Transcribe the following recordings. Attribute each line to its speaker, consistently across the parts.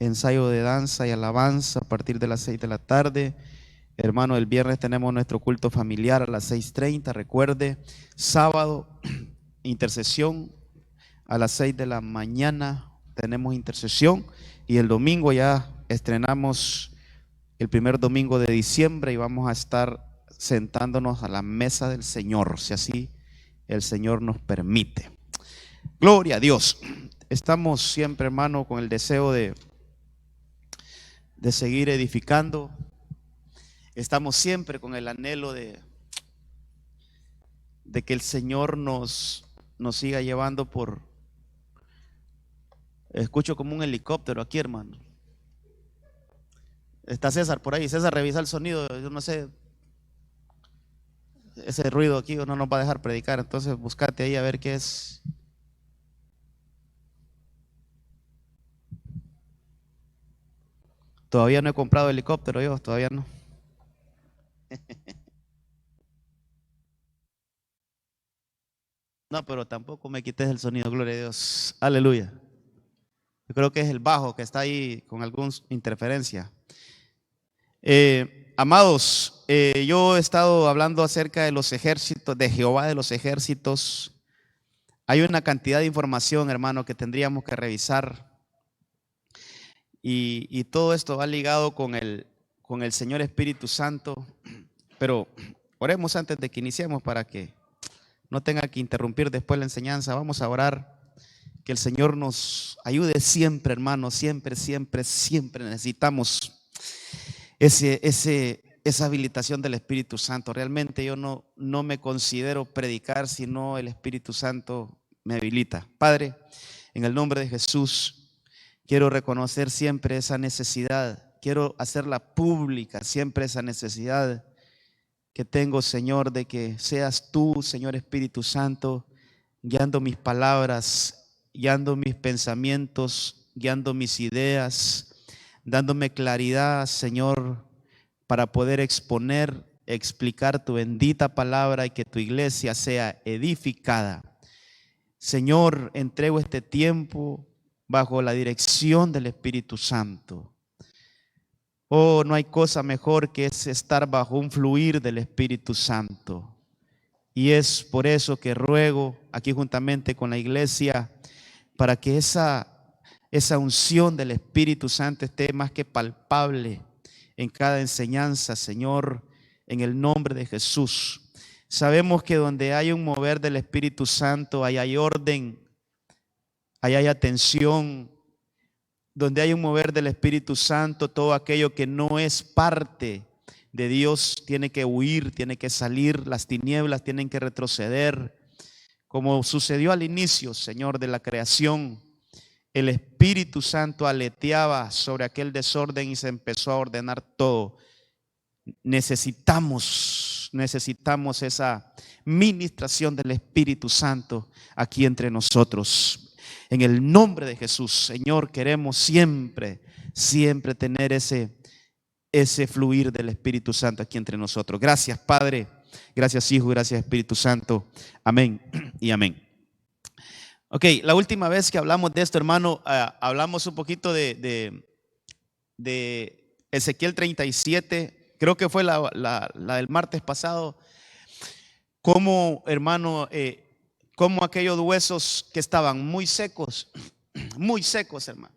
Speaker 1: ensayo de danza y alabanza a partir de las 6 de la tarde. Hermano, el viernes tenemos nuestro culto familiar a las 6:30. Recuerde, sábado, intercesión a las 6 de la mañana tenemos intercesión. Y el domingo ya estrenamos el primer domingo de diciembre y vamos a estar sentándonos a la mesa del Señor, si así el Señor nos permite. Gloria a Dios. Estamos siempre, hermano, con el deseo de seguir edificando. Estamos siempre con el anhelo de que el Señor nos siga llevando por... Escucho como un helicóptero aquí, hermano. Está César por ahí. César, revisa el sonido. Yo no sé, ese ruido aquí no nos va a dejar predicar. Entonces buscate ahí a ver qué es. Todavía no he comprado helicóptero yo, todavía no. No, pero tampoco me quites el sonido, gloria a Dios. Aleluya. Yo creo que es el bajo que está ahí con alguna interferencia. Amados, yo he estado hablando acerca de los ejércitos, de Jehová de los ejércitos. Hay una cantidad de información, hermano, que tendríamos que revisar. Y todo esto va ligado con el Señor Espíritu Santo. Pero oremos antes de que iniciemos para que no tenga que interrumpir después la enseñanza. Vamos a orar. Que el Señor nos ayude siempre, hermano. Siempre, siempre, siempre necesitamos esa habilitación del Espíritu Santo. Realmente yo no me considero predicar, sino el Espíritu Santo me habilita. Padre, en el nombre de Jesús, quiero reconocer siempre esa necesidad. Quiero hacerla pública siempre, esa necesidad que tengo, Señor, de que seas tú, Señor Espíritu Santo, guiando mis palabras, guiando mis pensamientos, guiando mis ideas, dándome claridad, Señor, para poder explicar tu bendita palabra y que tu iglesia sea edificada. Señor, entrego este tiempo bajo la dirección del Espíritu Santo. Oh, no hay cosa mejor que es estar bajo un fluir del Espíritu Santo. Y es por eso que ruego aquí juntamente con la iglesia para que esa unción del Espíritu Santo esté más que palpable en cada enseñanza, Señor, en el nombre de Jesús. Sabemos que donde hay un mover del Espíritu Santo, ahí hay orden, ahí hay atención. Donde hay un mover del Espíritu Santo, todo aquello que no es parte de Dios tiene que huir, tiene que salir, las tinieblas tienen que retroceder. Como sucedió al inicio, Señor, de la creación, el Espíritu Santo aleteaba sobre aquel desorden y se empezó a ordenar todo. Necesitamos esa ministración del Espíritu Santo aquí entre nosotros. En el nombre de Jesús, Señor, queremos siempre tener ese fluir del Espíritu Santo aquí entre nosotros. Gracias, Padre. Gracias, Hijo. Gracias, Espíritu Santo. Amén y amén. Ok, la última vez que hablamos de esto, hermano, hablamos un poquito de Ezequiel 37. Creo que fue la del martes pasado. Cómo, hermano, cómo aquellos huesos que estaban muy secos, hermano.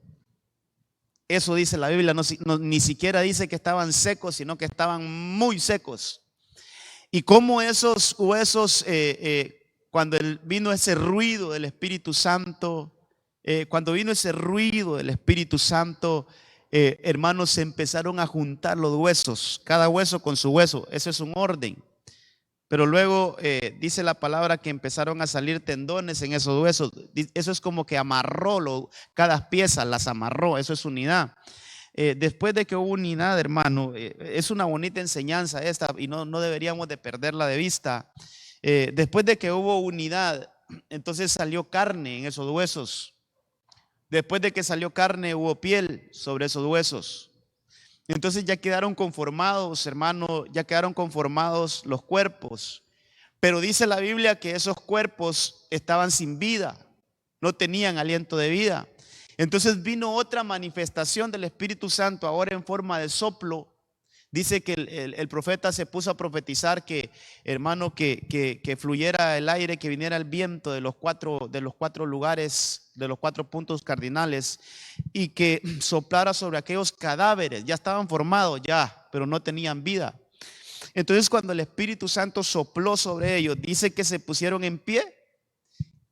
Speaker 1: Eso dice la Biblia, ni siquiera dice que estaban secos, sino que estaban muy secos. Y cómo esos huesos, cuando vino ese ruido del Espíritu Santo, hermanos, se empezaron a juntar los huesos, cada hueso con su hueso. Eso es un orden. Pero luego dice la palabra que empezaron a salir tendones en esos huesos. Eso es como que amarró cada pieza, las amarró. Eso es unidad. Después de que hubo unidad, hermano, es una bonita enseñanza esta y no deberíamos de perderla de vista. Después de que hubo unidad, entonces salió carne en esos huesos. Después de que salió carne, hubo piel sobre esos huesos. Entonces ya quedaron conformados, hermano, ya quedaron conformados los cuerpos. Pero dice la Biblia que esos cuerpos estaban sin vida, no tenían aliento de vida. Entonces vino otra manifestación del Espíritu Santo, ahora en forma de soplo. Dice que el profeta se puso a profetizar que, hermano, que fluyera el aire, que viniera el viento de los cuatro lugares, de los 4 puntos cardinales, y que soplara sobre aquellos cadáveres. Ya estaban formados ya, pero no tenían vida. Entonces cuando el Espíritu Santo sopló sobre ellos, dice que se pusieron en pie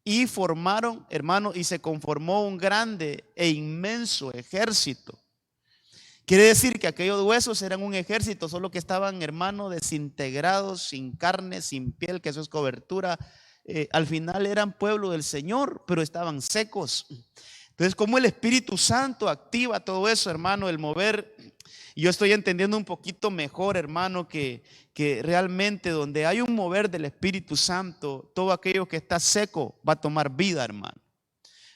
Speaker 1: y formaron, hermano, y se conformó un grande e inmenso ejército. Quiere decir que aquellos huesos eran un ejército, solo que estaban, hermano, desintegrados, sin carne, sin piel, que eso es cobertura. Al final eran pueblo del Señor, pero estaban secos. Entonces, como el Espíritu Santo activa todo eso, hermano, el mover. Yo estoy entendiendo un poquito mejor, hermano, que realmente donde hay un mover del Espíritu Santo, todo aquello que está seco va a tomar vida, hermano.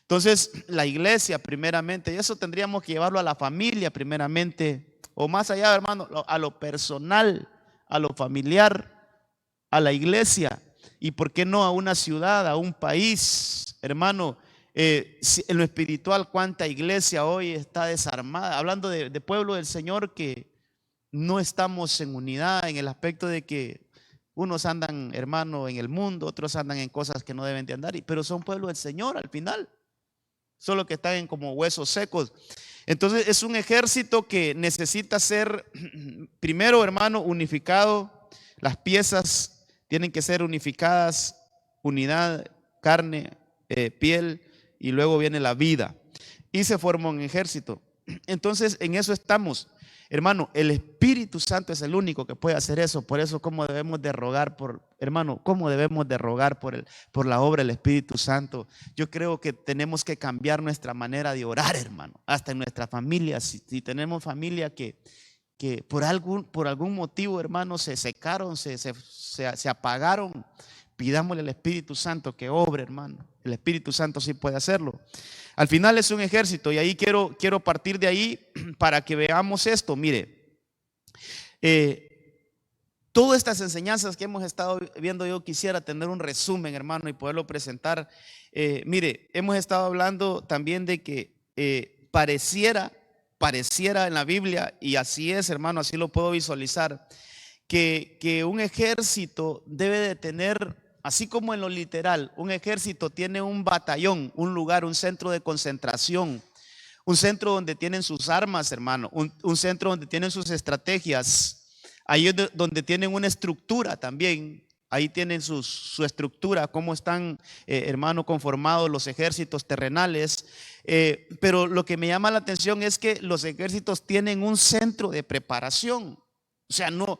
Speaker 1: Entonces, la iglesia primeramente, y eso tendríamos que llevarlo a la familia primeramente, o más allá, hermano, a lo personal, a lo familiar, a la iglesia, y por qué no a una ciudad, a un país, hermano. En lo espiritual, cuánta iglesia hoy está desarmada, hablando de pueblo del Señor, que no estamos en unidad en el aspecto de que unos andan, hermano, en el mundo, otros andan en cosas que no deben de andar, pero son pueblo del Señor al final. Solo que están como huesos secos. Entonces es un ejército que necesita ser primero, hermano, unificado. Las piezas tienen que ser unificadas, unidad, carne, piel, y luego viene la vida y se forma un ejército. Entonces en eso estamos, hermano. El Espíritu Santo es el único que puede hacer eso. Por eso, ¿cómo debemos de rogar por, hermano? ¿Cómo debemos de rogar por la obra del Espíritu Santo? Yo creo que tenemos que cambiar nuestra manera de orar, hermano. Hasta en nuestra familia, si tenemos familia que por algún motivo, hermano, se secaron, se apagaron, pidámosle al Espíritu Santo que obre, hermano. El Espíritu Santo sí puede hacerlo. Al final es un ejército, y ahí quiero partir de ahí para que veamos esto. Mire, todas estas enseñanzas que hemos estado viendo, yo quisiera tener un resumen, hermano, y poderlo presentar. Mire, hemos estado hablando también de que pareciera en la Biblia, y así es, hermano, así lo puedo visualizar, que un ejército debe de tener, así como en lo literal, un ejército tiene un batallón, un lugar, un centro de concentración, un centro donde tienen sus armas, hermano, un centro donde tienen sus estrategias. Ahí es donde tienen una estructura también. Ahí tienen su estructura, cómo están, hermano, conformados los ejércitos terrenales. Pero lo que me llama la atención es que los ejércitos tienen un centro de preparación. O sea, no,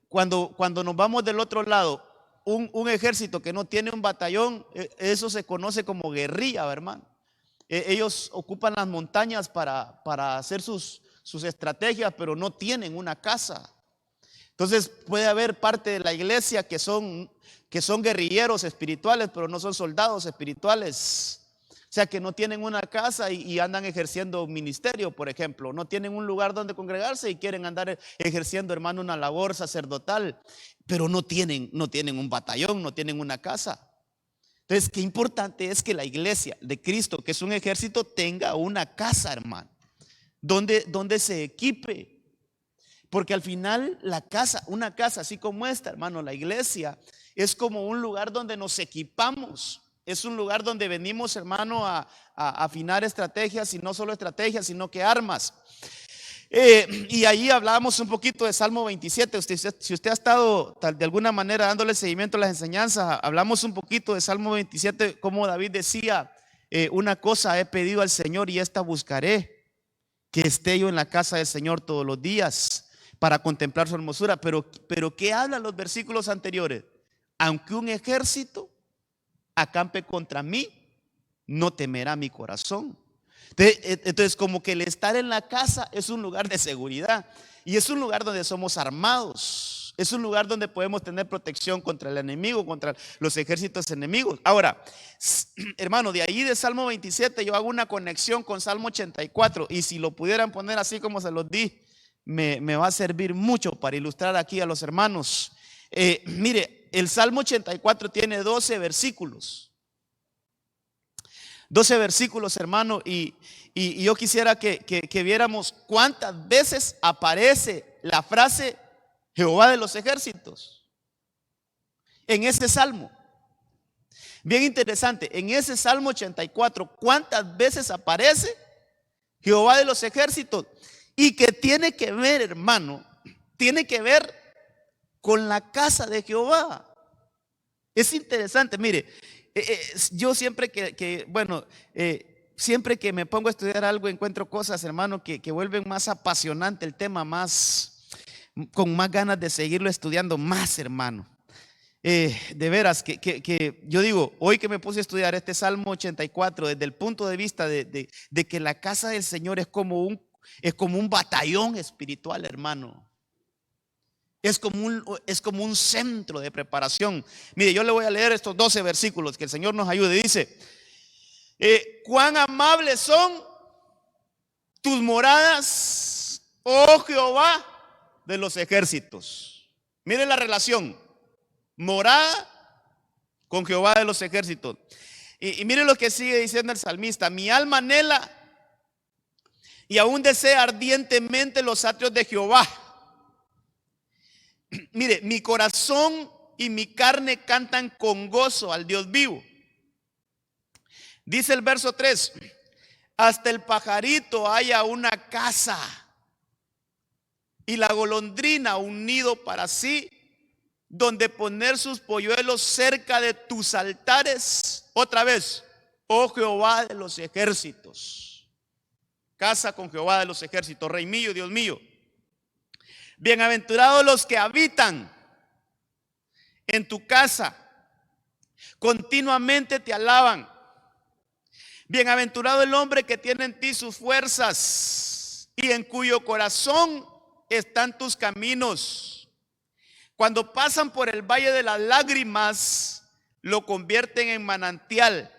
Speaker 1: cuando nos vamos del otro lado, un ejército que no tiene un batallón, eso se conoce como guerrilla, hermano. Ellos ocupan las montañas para hacer sus estrategias, pero no tienen una casa. Entonces puede haber parte de la iglesia que son guerrilleros espirituales, pero no son soldados espirituales. O sea, que no tienen una casa y andan ejerciendo ministerio, por ejemplo. No tienen un lugar donde congregarse y quieren andar ejerciendo, hermano, una labor sacerdotal, pero no tienen un batallón, no tienen una casa. Entonces, qué importante es que la iglesia de Cristo, que es un ejército, tenga una casa, hermano, donde se equipe. Porque al final una casa así como esta, hermano, la iglesia, es como un lugar donde nos equipamos. Es un lugar donde venimos, hermano, a afinar estrategias, y no solo estrategias, sino que armas. Y ahí hablábamos un poquito de Salmo 27. Si usted ha estado de alguna manera dándole seguimiento a las enseñanzas, hablamos un poquito de Salmo 27, como David decía, una cosa he pedido al Señor y esta buscaré, que esté yo en la casa del Señor todos los días para contemplar su hermosura. Pero ¿qué hablan los versículos anteriores? Aunque un ejército acampe contra mí, no temerá mi corazón. Entonces, como que el estar en la casa es un lugar de seguridad, y es un lugar donde somos armados, es un lugar donde podemos tener protección contra el enemigo, contra los ejércitos enemigos. Ahora, hermano, de ahí de Salmo 27 yo hago una conexión con Salmo 84, y si lo pudieran poner así como se los di, me va a servir mucho para ilustrar aquí a los hermanos. Mire, el Salmo 84 tiene 12 versículos. 12 versículos, hermano, y Y yo quisiera que viéramos cuántas veces aparece la frase Jehová de los ejércitos en ese salmo. Bien interesante, en ese Salmo 84, ¿cuántas veces aparece Jehová de los ejércitos? Y que tiene que ver, hermano, tiene que ver con la casa de Jehová. Es interesante, mire, yo siempre siempre que me pongo a estudiar algo encuentro cosas, hermano, que vuelven más apasionante el tema, con más ganas de seguirlo estudiando más, hermano. De veras que yo digo, hoy que me puse a estudiar este Salmo 84 desde el punto de vista de que la casa del Señor es como un batallón espiritual, hermano. Es como un centro de preparación. Mire, yo le voy a leer estos 12 versículos, que el Señor nos ayude. Dice, cuán amables son tus moradas, oh Jehová de los ejércitos. Mire la relación. Morada con Jehová de los ejércitos. Y mire lo que sigue diciendo el salmista: mi alma anhela y aún desea ardientemente los atrios de Jehová. Mire, mi corazón y mi carne cantan con gozo al Dios vivo. Dice el verso 3: hasta el pajarito haya una casa y la golondrina un nido para sí, donde poner sus polluelos cerca de tus altares. Otra vez, oh Jehová de los ejércitos. Casa con Jehová de los ejércitos, Rey mío, Dios mío. Bienaventurados los que habitan en tu casa, continuamente te alaban. Bienaventurado el hombre que tiene en ti sus fuerzas y en cuyo corazón están tus caminos. Cuando pasan por el valle de las lágrimas, lo convierten en manantial.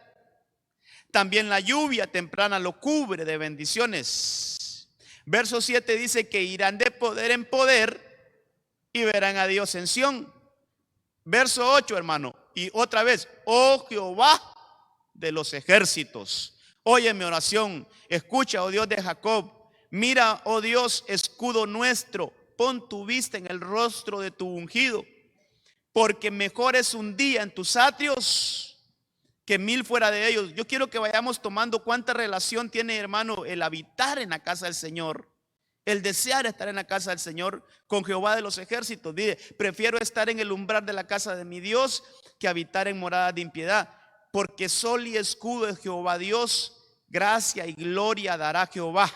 Speaker 1: También la lluvia temprana lo cubre de bendiciones. Verso 7 dice que irán de poder en poder y verán a Dios en Sión. Verso 8, hermano, y otra vez, oh Jehová de los ejércitos, oye mi oración, escucha, oh Dios de Jacob, mira, oh Dios, escudo nuestro, pon tu vista en el rostro de tu ungido, porque mejor es un día en tus atrios que 1000 fuera de ellos. Yo quiero que vayamos tomando cuánta relación tiene, hermano, el habitar en la casa del Señor, el desear estar en la casa del Señor con Jehová de los ejércitos. Dice, prefiero estar en el umbral de la casa de mi Dios que habitar en moradas de impiedad, porque sol y escudo es Jehová Dios, gracia y gloria dará Jehová,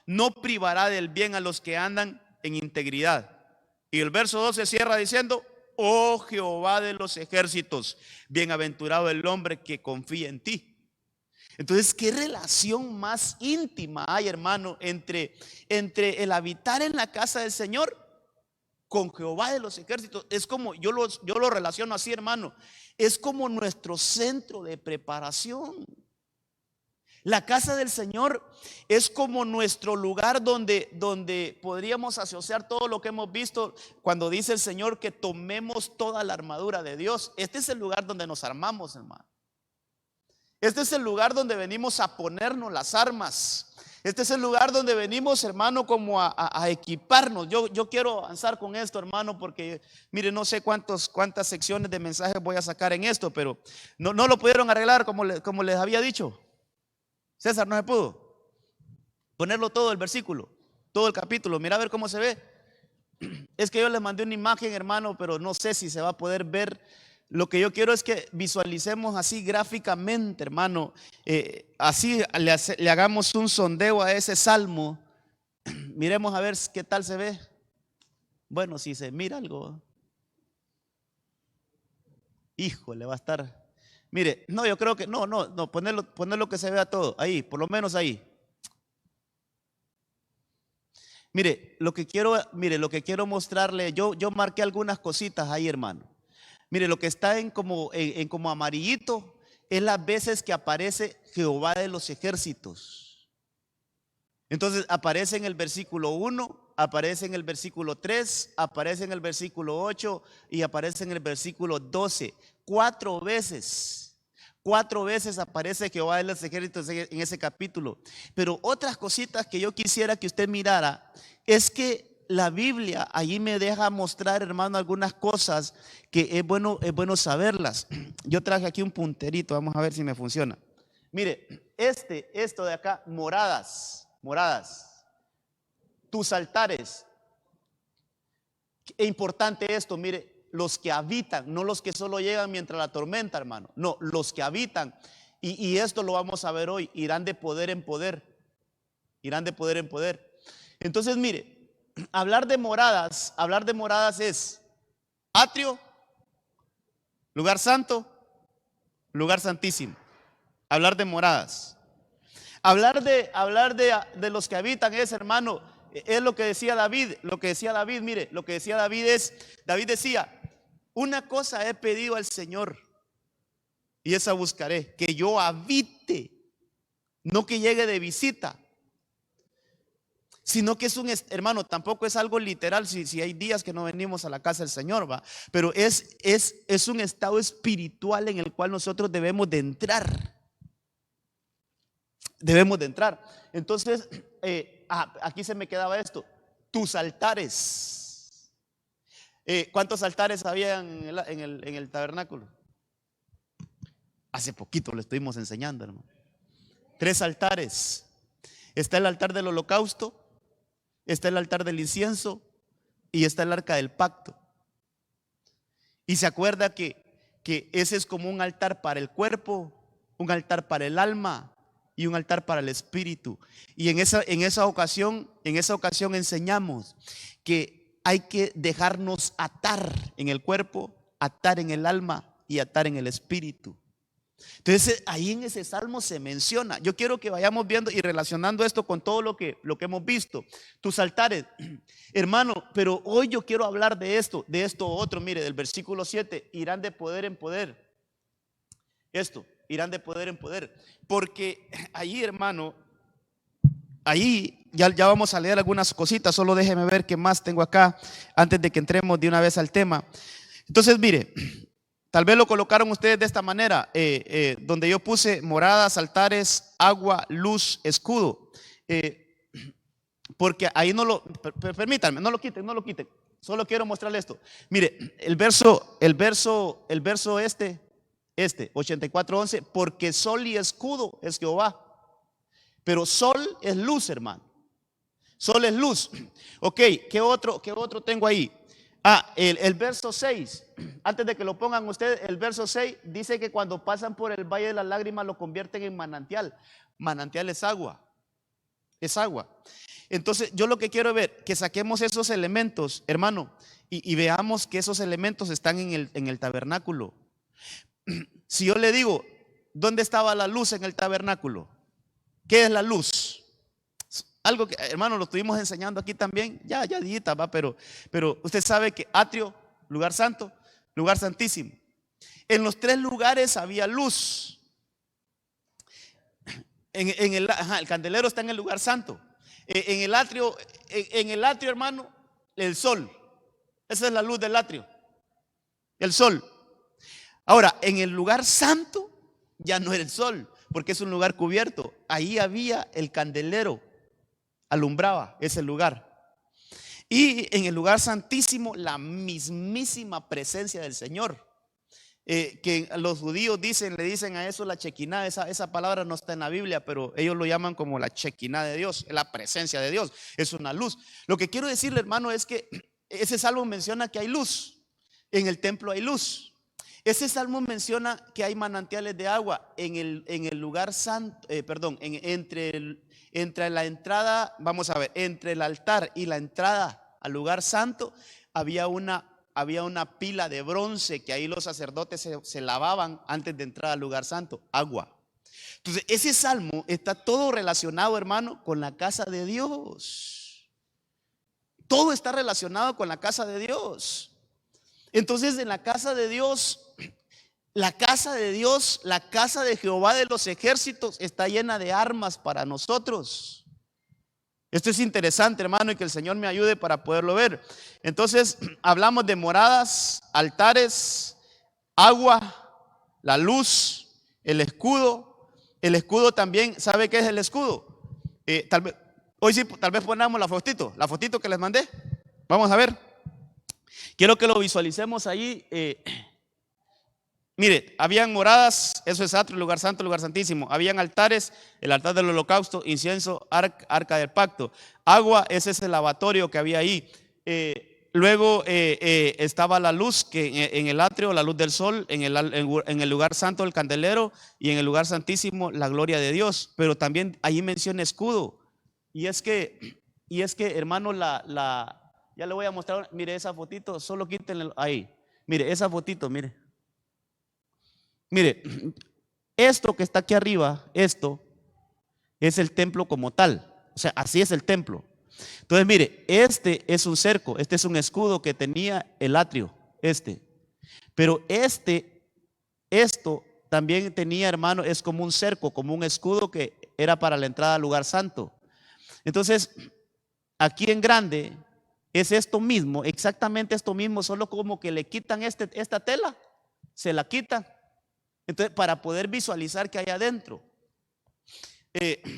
Speaker 1: no privará del bien a los que andan en integridad. Y el verso 12 cierra diciendo, oh Jehová de los ejércitos, bienaventurado el hombre que confía en ti. Entonces, ¿qué relación más íntima hay, hermano, entre el habitar en la casa del Señor con Jehová de los ejércitos? Es como, yo lo relaciono así, hermano, es como nuestro centro de preparación. La casa del Señor es como nuestro lugar donde podríamos asociar todo lo que hemos visto cuando dice el Señor que tomemos toda la armadura de Dios. Este es el lugar donde nos armamos, hermano. Este es el lugar donde venimos a ponernos las armas. Este es el lugar donde venimos, hermano, como a equiparnos. Yo quiero avanzar con esto, hermano, porque mire, no sé cuántas secciones de mensajes voy a sacar en esto, pero no lo pudieron arreglar como les había dicho. César, no se pudo ponerlo todo el versículo, todo el capítulo. Mira a ver cómo se ve. Es que yo les mandé una imagen, hermano, pero no sé si se va a poder ver. Lo que yo quiero es que visualicemos así gráficamente, hermano, así le hagamos un sondeo a ese salmo. Miremos a ver qué tal se ve. Bueno, si se mira algo, híjole, va a estar. Mire, no, yo creo que no, ponerlo que se vea todo, ahí, por lo menos ahí. Mire, lo que quiero mostrarle, yo marqué algunas cositas ahí, hermano. Mire, lo que está en como amarillito es las veces que aparece Jehová de los ejércitos. Entonces aparece en el versículo 1, aparece en el versículo 3, aparece en el versículo 8 y aparece en el versículo 12. 4 veces. 4 veces aparece Jehová de los ejércitos en ese capítulo. Pero otras cositas que yo quisiera que usted mirara es que la Biblia allí me deja mostrar, hermano, algunas cosas que es bueno saberlas. Yo traje aquí un punterito, vamos a ver si me funciona. Mire, esto de acá, moradas, tus altares. Es importante esto, mire. Los que habitan, no los que solo llegan mientras la tormenta, hermano. No, los que habitan. Y esto lo vamos a ver hoy. Irán de poder en poder. Irán de poder en poder. Entonces, mire, hablar de moradas es atrio, lugar santo, lugar santísimo. Hablar de moradas. Hablar de los que habitan es, hermano, es lo que decía David. Mire, lo que decía David David decía: una cosa he pedido al Señor y esa buscaré, que yo habite, no que llegue de visita, sino que hermano, tampoco es algo literal si hay días que no venimos a la casa del Señor, va, pero es un estado espiritual en el cual nosotros debemos de entrar. Entonces, aquí se me quedaba esto: tus altares. ¿Cuántos altares había en el tabernáculo? Hace poquito lo estuvimos enseñando, hermano. 3 altares. Está el altar del holocausto, está el altar del incienso y está el arca del pacto. Y se acuerda que ese es como un altar para el cuerpo, un altar para el alma y un altar para el espíritu. Y en esa ocasión enseñamos que hay que dejarnos atar en el cuerpo, atar en el alma y atar en el espíritu. Entonces ahí en ese salmo se menciona. Yo quiero que vayamos viendo y relacionando esto con todo lo que hemos visto. Tus altares, hermano, pero hoy yo quiero hablar de esto otro. Mire, del versículo 7, irán de poder en poder. Irán de poder en poder. Porque allí, hermano, ahí ya vamos a leer algunas cositas. Solo déjeme ver qué más tengo acá antes de que entremos de una vez al tema. Entonces, mire, tal vez lo colocaron ustedes de esta manera, donde yo puse moradas, altares, agua, luz, escudo. Porque ahí permítanme, no lo quiten. Solo quiero mostrarle esto. Mire, el verso 84:11, porque sol y escudo es Jehová. Pero sol es luz, hermano. Sol es luz. Ok, ¿qué otro tengo ahí? El verso 6. Antes de que lo pongan ustedes, el verso 6 dice que cuando pasan por el valle de las lágrimas lo convierten en manantial. Manantial es agua. Es agua. Entonces yo lo que quiero ver, que saquemos esos elementos, hermano, y veamos que esos elementos están en el tabernáculo. Si yo le digo, ¿dónde estaba la luz en el tabernáculo? ¿Qué es la luz? Algo que, hermano, lo estuvimos enseñando aquí también, ya dijita, va, pero usted sabe que atrio, lugar santo, lugar santísimo. En los 3 lugares había luz. El candelero está en el lugar santo. En el atrio, hermano, el sol. Esa es la luz del atrio, el sol. Ahora, en el lugar santo ya no era el sol, porque es un lugar cubierto. Ahí había el candelero, alumbraba ese lugar. Y en el lugar santísimo, la mismísima presencia del Señor. Que los judíos le dicen a eso la Shekinah. Esa palabra no está en la Biblia, pero ellos lo llaman como la Shekinah de Dios, la presencia de Dios, es una luz. Lo que quiero decirle, hermano, es que ese salmo menciona que hay luz. En el templo hay luz. Ese salmo menciona que hay manantiales de agua en el lugar santo, entre la entrada, vamos a ver, entre el altar y la entrada al lugar santo había una pila de bronce que ahí los sacerdotes se lavaban antes de entrar al lugar santo, agua. Entonces ese salmo está todo relacionado, hermano, con la casa de Dios. Todo está relacionado con la casa de Dios. Entonces en la casa de Dios, la casa de Jehová de los ejércitos está llena de armas para nosotros. Esto es interesante, hermano, y que el Señor me ayude para poderlo ver. Entonces hablamos de moradas, altares, agua, la luz, El escudo también, ¿sabe qué es el escudo? Hoy sí, tal vez ponamos la fotito que les mandé. Vamos a ver. Quiero que lo visualicemos ahí. Mire, habían moradas, eso es atrio, lugar santo, lugar santísimo. Habían altares, el altar del holocausto, incienso, arca del pacto. Agua, ese es el lavatorio que había ahí. Luego estaba la luz que en el atrio, la luz del sol, en el lugar santo el candelero y en el lugar santísimo la gloria de Dios. Pero también ahí menciona escudo. Y es que hermano, ya le voy a mostrar, mire esa fotito, solo quítenle ahí. Mire, esa fotito, mire. Mire, esto que está aquí arriba, esto es el templo como tal. O sea, así es el templo. Entonces, mire, este es un cerco, este es un escudo que tenía el atrio, Pero esto también tenía, hermano, es como un cerco, como un escudo que era para la entrada al lugar santo. Entonces, aquí en grande es esto mismo, exactamente esto mismo, solo como que le quitan esta tela, se la quitan. Entonces, para poder visualizar qué hay adentro.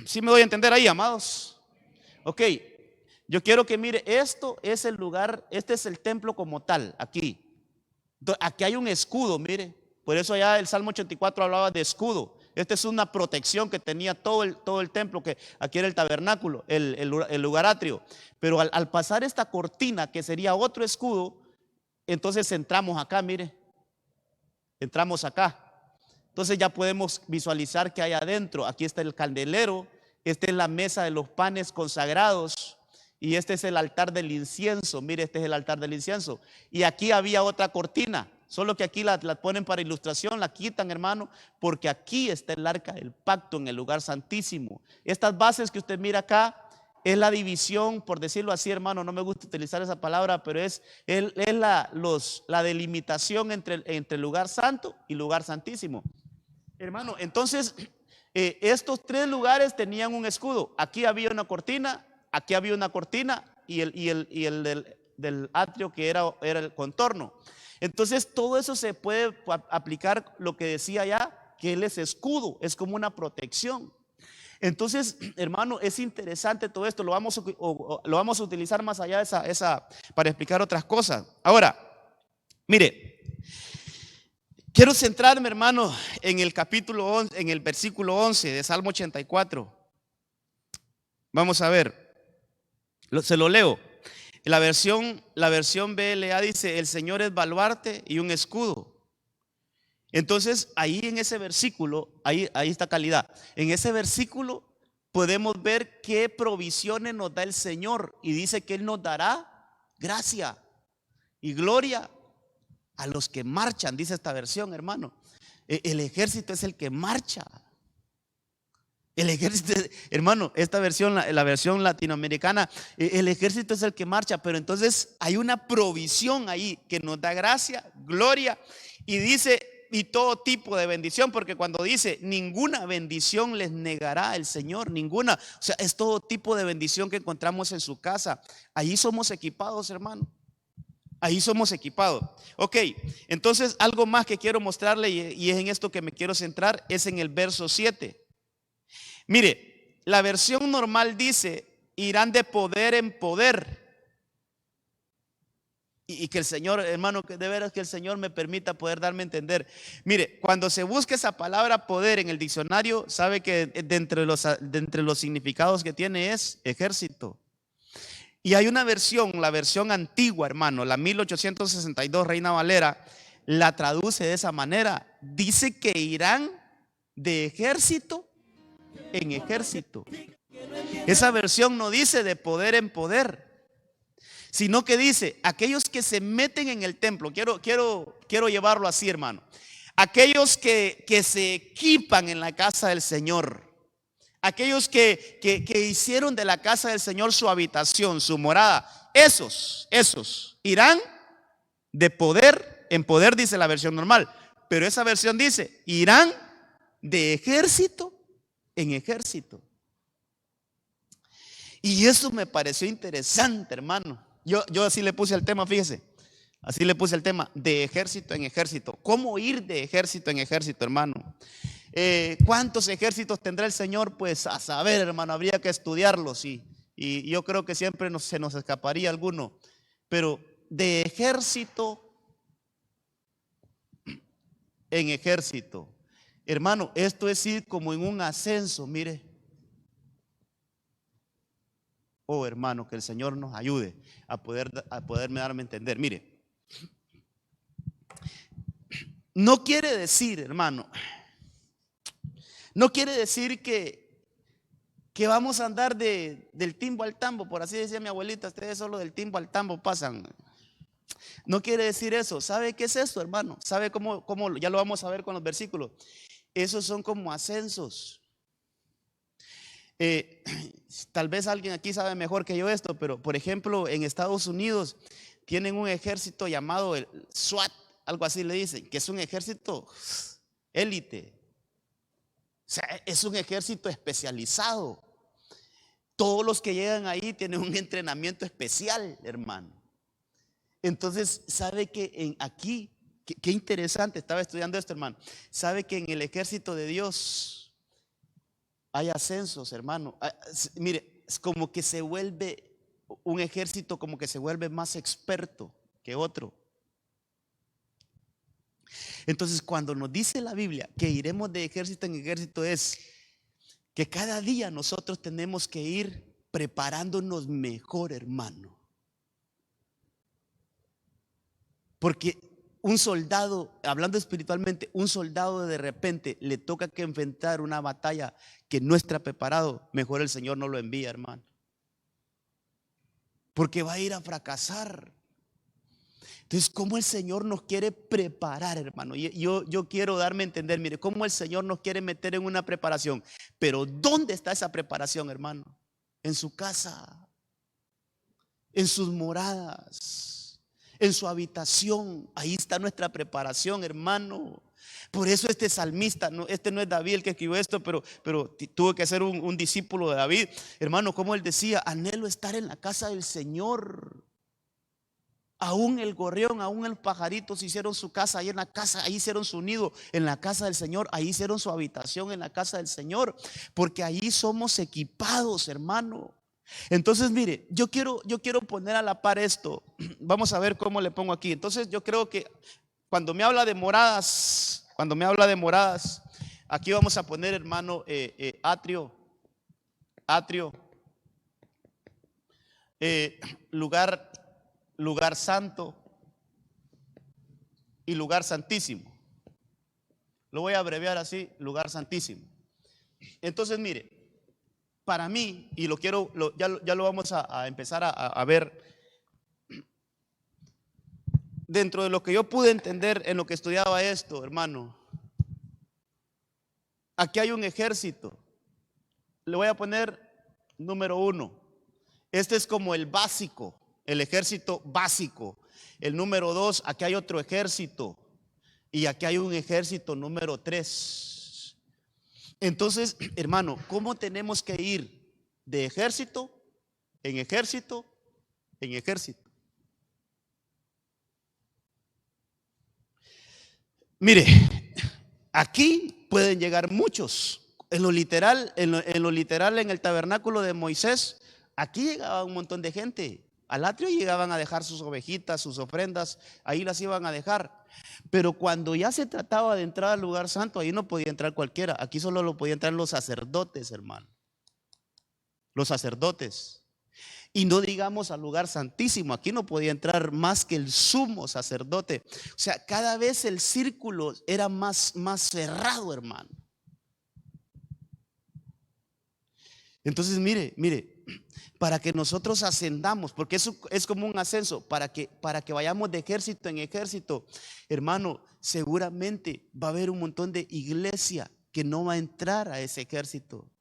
Speaker 1: ¿Sí me doy a entender ahí, amados? Ok, yo quiero que mire, esto es el lugar, este es el templo como tal, aquí. Entonces, aquí hay un escudo, mire. Por eso allá el Salmo 84 hablaba de escudo. Esta es una protección que tenía todo el templo, que aquí era el tabernáculo, el lugar atrio. Pero al pasar esta cortina, que sería otro escudo, entonces entramos acá, mire. Entramos acá. Entonces ya podemos visualizar que hay adentro. Aquí está el candelero, esta es la mesa de los panes consagrados y este es el altar del incienso. Mire, este es el altar del incienso. Y aquí había otra cortina, solo que aquí la ponen para ilustración, la quitan, hermano, porque aquí está el arca del pacto en el lugar santísimo. Estas bases que usted mira acá es la división, por decirlo así, hermano, no me gusta utilizar esa palabra, pero es la delimitación entre el lugar santo y lugar santísimo. Hermano, entonces estos tres lugares tenían un escudo. Aquí había una cortina, aquí había una cortina y el del atrio que era el contorno. Entonces todo eso se puede aplicar lo que decía ya, que él es escudo, es como una protección. Entonces, hermano, es interesante todo esto, lo vamos a utilizar más allá de esa para explicar otras cosas. Ahora, mire, quiero centrarme, hermano, en el capítulo 11, en el versículo 11 de Salmo 84. Vamos a ver, se lo leo. La versión BLA dice: el Señor es baluarte y un escudo. Entonces, ahí en ese versículo, ahí está calidad. En ese versículo podemos ver qué provisiones nos da el Señor. Y dice que Él nos dará gracia y gloria a los que marchan, dice esta versión, hermano. El ejército es el que marcha. El ejército, hermano, esta versión, la versión latinoamericana, el ejército es el que marcha, pero entonces hay una provisión ahí que nos da gracia, gloria, y dice, y todo tipo de bendición, porque cuando dice ninguna bendición les negará el Señor, ninguna, o sea, es todo tipo de bendición que encontramos en su casa. Ahí somos equipados, hermano. Ahí somos equipados. Ok, entonces algo más que quiero mostrarle, y es en esto que me quiero centrar, es en el verso 7. Mire, la versión normal dice: irán de poder en poder. Y que el Señor, hermano, que de veras que el Señor me permita poder darme a entender. Mire, cuando se busca esa palabra poder en el diccionario, sabe que de entre los significados que tiene es ejército. Y hay una versión, la versión antigua, hermano, la 1862 Reina Valera, la traduce de esa manera. Dice que irán de ejército en ejército. Esa versión no dice de poder en poder, sino que dice aquellos que se meten en el templo. Quiero llevarlo así, hermano. Aquellos que se equipan en la casa del Señor. Aquellos que hicieron de la casa del Señor su habitación, su morada. Esos irán de poder en poder, dice la versión normal. Pero esa versión dice: irán de ejército en ejército. Y eso me pareció interesante, hermano. Yo así le puse el tema, fíjese. Así le puse el tema, de ejército en ejército. ¿Cómo ir de ejército en ejército, hermano? ¿Cuántos ejércitos tendrá el Señor? Pues a saber, hermano, habría que estudiarlos y yo creo que siempre se nos escaparía alguno. Pero de ejército en ejército, hermano, esto es ir como en un ascenso, mire. Oh, hermano, que el Señor nos ayude a poderme darme a entender. Mire, no quiere decir, hermano, no quiere decir que vamos a andar del timbo al tambo, por así decía mi abuelita, ustedes solo del timbo al tambo pasan. No quiere decir eso. ¿Sabe qué es eso, hermano? ¿Sabe cómo? Ya lo vamos a ver con los versículos. Esos son como ascensos. Tal vez alguien aquí sabe mejor que yo esto, pero por ejemplo en Estados Unidos tienen un ejército llamado el SWAT, algo así le dicen, que es un ejército élite. O sea, es un ejército especializado. Todos los que llegan ahí tienen un entrenamiento especial, hermano. Entonces, ¿sabe que aquí, qué interesante, estaba estudiando esto, hermano? ¿Sabe que en el ejército de Dios hay ascensos, hermano? Mire, es como que se vuelve un ejército, como que se vuelve más experto que otro. Entonces, cuando nos dice la Biblia que iremos de ejército en ejército, es que cada día nosotros tenemos que ir preparándonos mejor, hermano. Porque un soldado, hablando espiritualmente, un soldado de repente le toca que enfrentar una batalla que no está preparado, mejor el Señor no lo envía, hermano. Porque va a ir a fracasar. Entonces, ¿cómo el Señor nos quiere preparar, hermano? Yo quiero darme a entender, mire, cómo el Señor nos quiere meter en una preparación. Pero ¿dónde está esa preparación, hermano? En su casa, en sus moradas, en su habitación. Ahí está nuestra preparación, hermano. Por eso este salmista, este no es David el que escribió esto, pero tuvo que ser un discípulo de David. Hermano, como él decía, anhelo estar en la casa del Señor. Aún el gorrión, aún el pajarito se hicieron su casa ahí en la casa, ahí hicieron su nido en la casa del Señor, ahí hicieron su habitación en la casa del Señor, porque ahí somos equipados, hermano. Entonces, mire, yo quiero poner a la par esto. Vamos a ver cómo le pongo aquí. Entonces, yo creo que cuando me habla de moradas, aquí vamos a poner, hermano, atrio, lugar santo y lugar santísimo. Lo voy a abreviar así, lugar santísimo. Entonces, mire, para mí, y ya lo vamos a empezar a ver, dentro de lo que yo pude entender en lo que estudiaba esto, hermano, aquí hay un ejército. Le voy a poner número 1. Este es como el básico, el ejército básico. El número 2, aquí hay otro ejército. Y aquí hay un ejército número 3. Entonces, hermano, ¿cómo tenemos que ir de ejército en ejército en ejército? Mire, aquí pueden llegar muchos. En lo literal, en el tabernáculo de Moisés, aquí llegaba un montón de gente. Al atrio llegaban a dejar sus ovejitas, sus ofrendas, ahí las iban a dejar. Pero cuando ya se trataba de entrar al lugar santo, ahí no podía entrar cualquiera. Aquí solo lo podían entrar los sacerdotes, hermano. Los sacerdotes. Y no digamos al lugar santísimo, aquí no podía entrar más que el sumo sacerdote. O sea, cada vez el círculo era más cerrado, hermano. Entonces, mire, para que nosotros ascendamos, porque eso es como un ascenso, para que vayamos de ejército en ejército, hermano, seguramente va a haber un montón de iglesia que no va a entrar a ese ejército.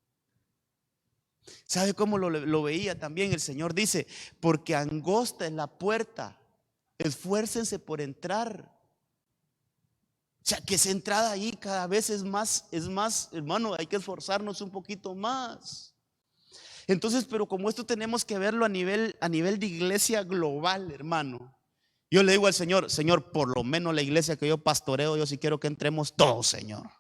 Speaker 1: ¿Sabe cómo lo veía también? El Señor dice, porque angosta es la puerta, esfuércense por entrar. O sea, que esa entrada ahí cada vez es más, hermano, hay que esforzarnos un poquito más. Entonces, pero como esto tenemos que verlo a nivel de iglesia global, hermano. Yo le digo al Señor, por lo menos la iglesia que yo pastoreo, yo sí quiero que entremos todos, Señor.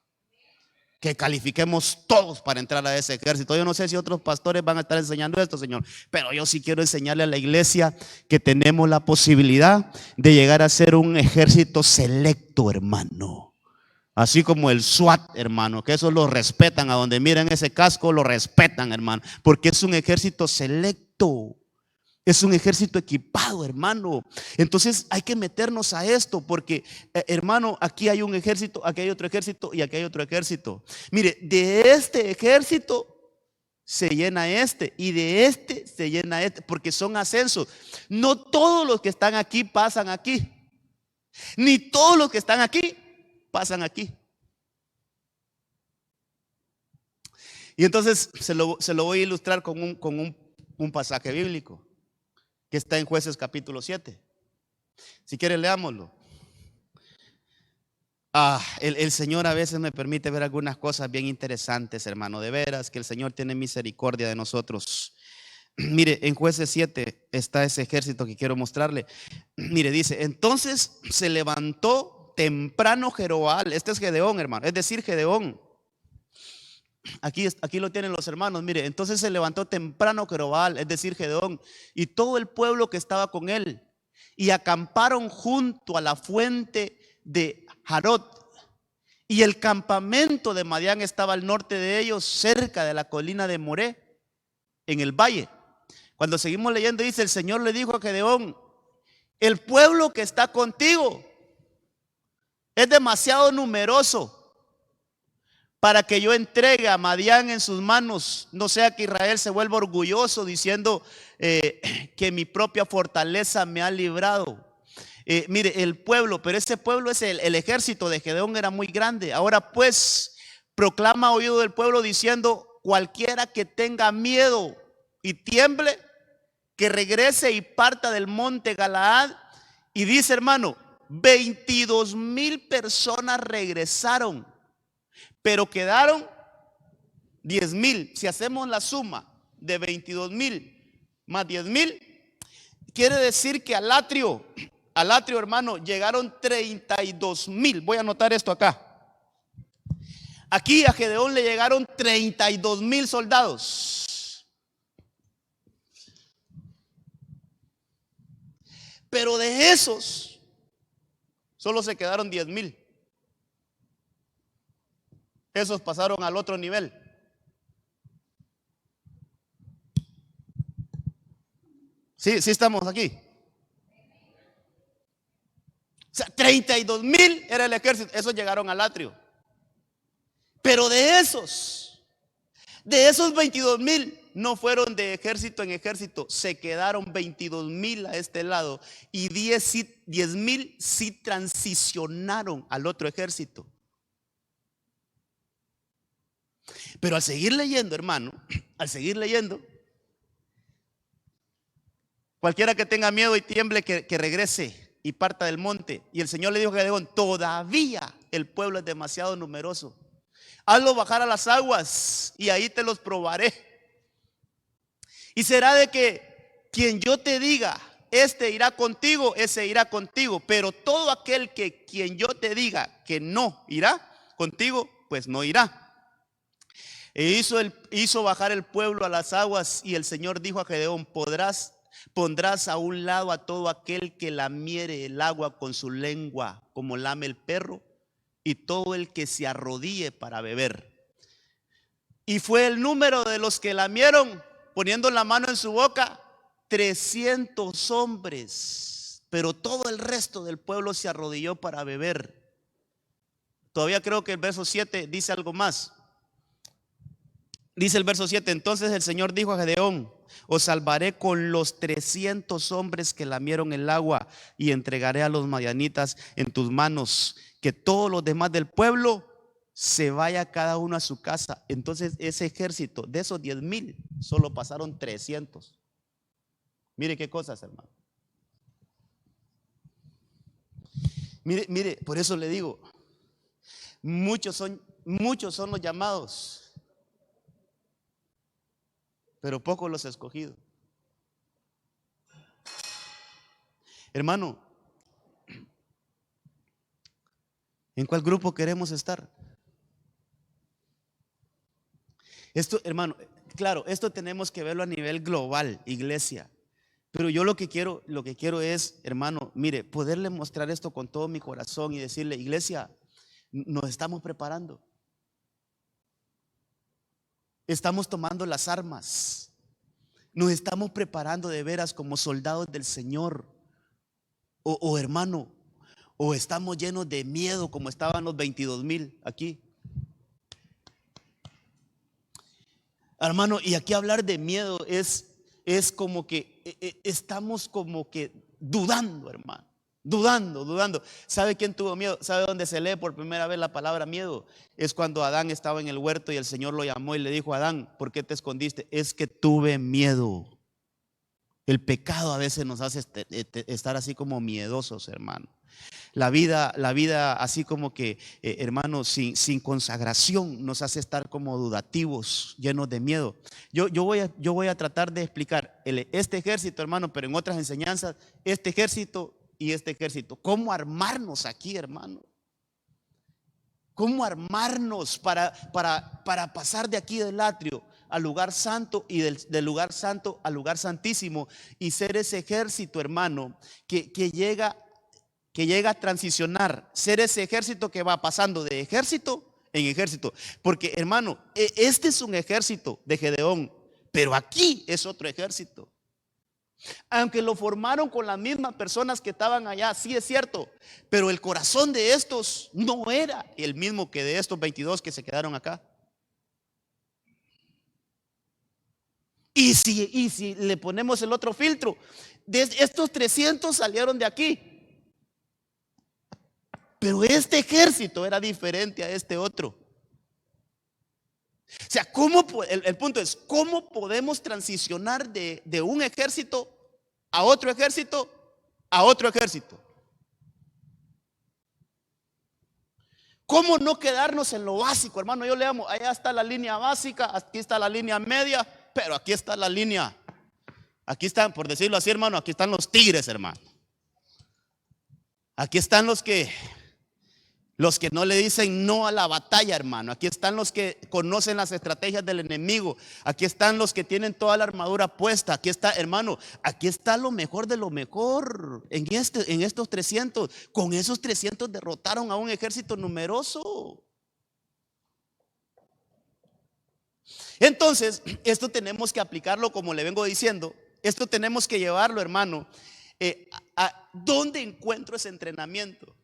Speaker 1: que califiquemos todos para entrar a ese ejército. Yo no sé si otros pastores van a estar enseñando esto, Señor, pero yo sí quiero enseñarle a la iglesia que tenemos la posibilidad de llegar a ser un ejército selecto, hermano. Así como el SWAT, hermano, que eso lo respetan, a donde miren ese casco lo respetan, hermano, porque es un ejército selecto. Es un ejército equipado, hermano. Entonces hay que meternos a esto porque, hermano, aquí hay un ejército, aquí hay otro ejército y aquí hay otro ejército. Mire, de este ejército se llena este y de este se llena este, porque son ascensos. No todos los que están aquí pasan aquí, ni todos los que están aquí pasan aquí. Y entonces se lo voy a ilustrar con un pasaje bíblico que está en Jueces capítulo 7. Si quieren, leámoslo. El Señor a veces me permite ver algunas cosas bien interesantes, hermano. De veras que el Señor tiene misericordia de nosotros. Mire, en Jueces 7 está ese ejército que quiero mostrarle. Mire, dice: entonces se levantó temprano Jeroboam. Este es Gedeón, hermano, es decir, Gedeón. Aquí lo tienen los hermanos. Mire, entonces se levantó temprano Jeroboam, es decir, Gedeón, y todo el pueblo que estaba con él, y acamparon junto a la fuente de Jarot. Y el campamento de Madián estaba al norte de ellos, cerca de la colina de Moré, en el valle. Cuando seguimos leyendo, dice: el Señor le dijo a Gedeón: el pueblo que está contigo es demasiado numeroso para que yo entregue a Madián en sus manos, no sea que Israel se vuelva orgulloso diciendo que mi propia fortaleza me ha librado. Mire, el pueblo, pero ese pueblo es el ejército de Gedeón, era muy grande. Ahora pues, proclama a oído del pueblo diciendo: cualquiera que tenga miedo y tiemble, que regrese y parta del monte Galaad. Y dice, hermano, 22,000 personas regresaron, pero quedaron 10,000. Si hacemos la suma de 22,000 más 10,000, quiere decir que al atrio, hermano, llegaron 32,000. Voy a anotar esto acá. Aquí a Gedeón le llegaron 32,000 soldados. Pero de esos solo se quedaron 10,000. Esos pasaron al otro nivel. Sí, sí estamos aquí. O sea, 32,000 era el ejército. Esos llegaron al atrio. Pero de esos 22,000 no fueron de ejército en ejército. Se quedaron 22,000 a este lado. Y 10,000 sí transicionaron al otro ejército. Pero al seguir leyendo, hermano, al seguir leyendo, cualquiera que tenga miedo y tiemble, que regrese y parta del monte. Y el Señor le dijo a Gedeón: todavía el pueblo es demasiado numeroso. Hazlo bajar a las aguas y ahí te los probaré. Y será de que quien yo te diga, este irá contigo, ese irá contigo. Pero todo aquel que quien yo te diga que no irá contigo, pues no irá. E hizo bajar el pueblo a las aguas. Y el Señor dijo a Gedeón: pondrás a un lado a todo aquel que lamiere el agua con su lengua, como lame el perro, y todo el que se arrodille para beber. Y fue el número de los que lamieron, poniendo la mano en su boca, 300 hombres. Pero todo el resto del pueblo se arrodilló para beber. Todavía creo que el verso 7 dice algo más. Dice el verso 7: entonces el Señor dijo a Gedeón: os salvaré con los 300 hombres que lamieron el agua, y entregaré a los madianitas en tus manos. Que todos los demás del pueblo se vaya cada uno a su casa. Entonces ese ejército, de esos 10,000, solo pasaron 300. Mire qué cosas, hermano. Mire, por eso le digo, muchos son los llamados, pero pocos los escogidos. Hermano, ¿en cuál grupo queremos estar? Esto, hermano, claro, esto tenemos que verlo a nivel global, iglesia. Pero yo lo que quiero es, hermano, mire, poderle mostrar esto con todo mi corazón y decirle, iglesia, nos estamos preparando. Estamos tomando las armas. Nos estamos preparando de veras como soldados del Señor. O hermano, o estamos llenos de miedo como estaban los 22,000 aquí. Hermano, y aquí hablar de miedo es como que estamos como que dudando, hermano. Dudando. ¿Sabe quién tuvo miedo? ¿Sabe dónde se lee por primera vez la palabra miedo? Es cuando Adán estaba en el huerto y el Señor lo llamó y le dijo: Adán, ¿por qué te escondiste? Es que tuve miedo. El pecado a veces nos hace estar así como miedosos, hermano. La vida así como que, hermano, sin consagración nos hace estar como dudativos, llenos de miedo. Yo voy a tratar de explicar este ejército, hermano, pero en otras enseñanzas, este ejército y este ejército. ¿Cómo armarnos aquí, hermano? ¿Cómo armarnos para pasar de aquí del atrio al lugar santo y del lugar santo al lugar santísimo y ser ese ejército, hermano, que llega a transicionar, ser ese ejército que va pasando de ejército en ejército? Porque, hermano, este es un ejército de Gedeón, pero aquí es otro ejército. Aunque lo formaron con las mismas personas que estaban allá, sí es cierto, pero el corazón de estos no era el mismo que de estos 22 que se quedaron acá. Y si le ponemos el otro filtro, de estos 300 salieron de aquí, pero este ejército era diferente a este otro. O sea, el punto es, ¿cómo podemos transicionar de un ejército a otro ejército a otro ejército? ¿Cómo no quedarnos en lo básico, hermano? Yo le amo, allá está la línea básica, aquí está la línea media, pero aquí está la línea. Aquí están, por decirlo así, hermano, aquí están los tigres, hermano. Aquí están los que no le dicen no a la batalla, hermano. Aquí están los que conocen las estrategias del enemigo. Aquí están los que tienen toda la armadura puesta. Aquí está, hermano, aquí está lo mejor de lo mejor. En estos 300, con esos 300 derrotaron a un ejército numeroso. Entonces, esto tenemos que aplicarlo, como le vengo diciendo. Esto tenemos que llevarlo, hermano, a ¿dónde encuentro ese entrenamiento?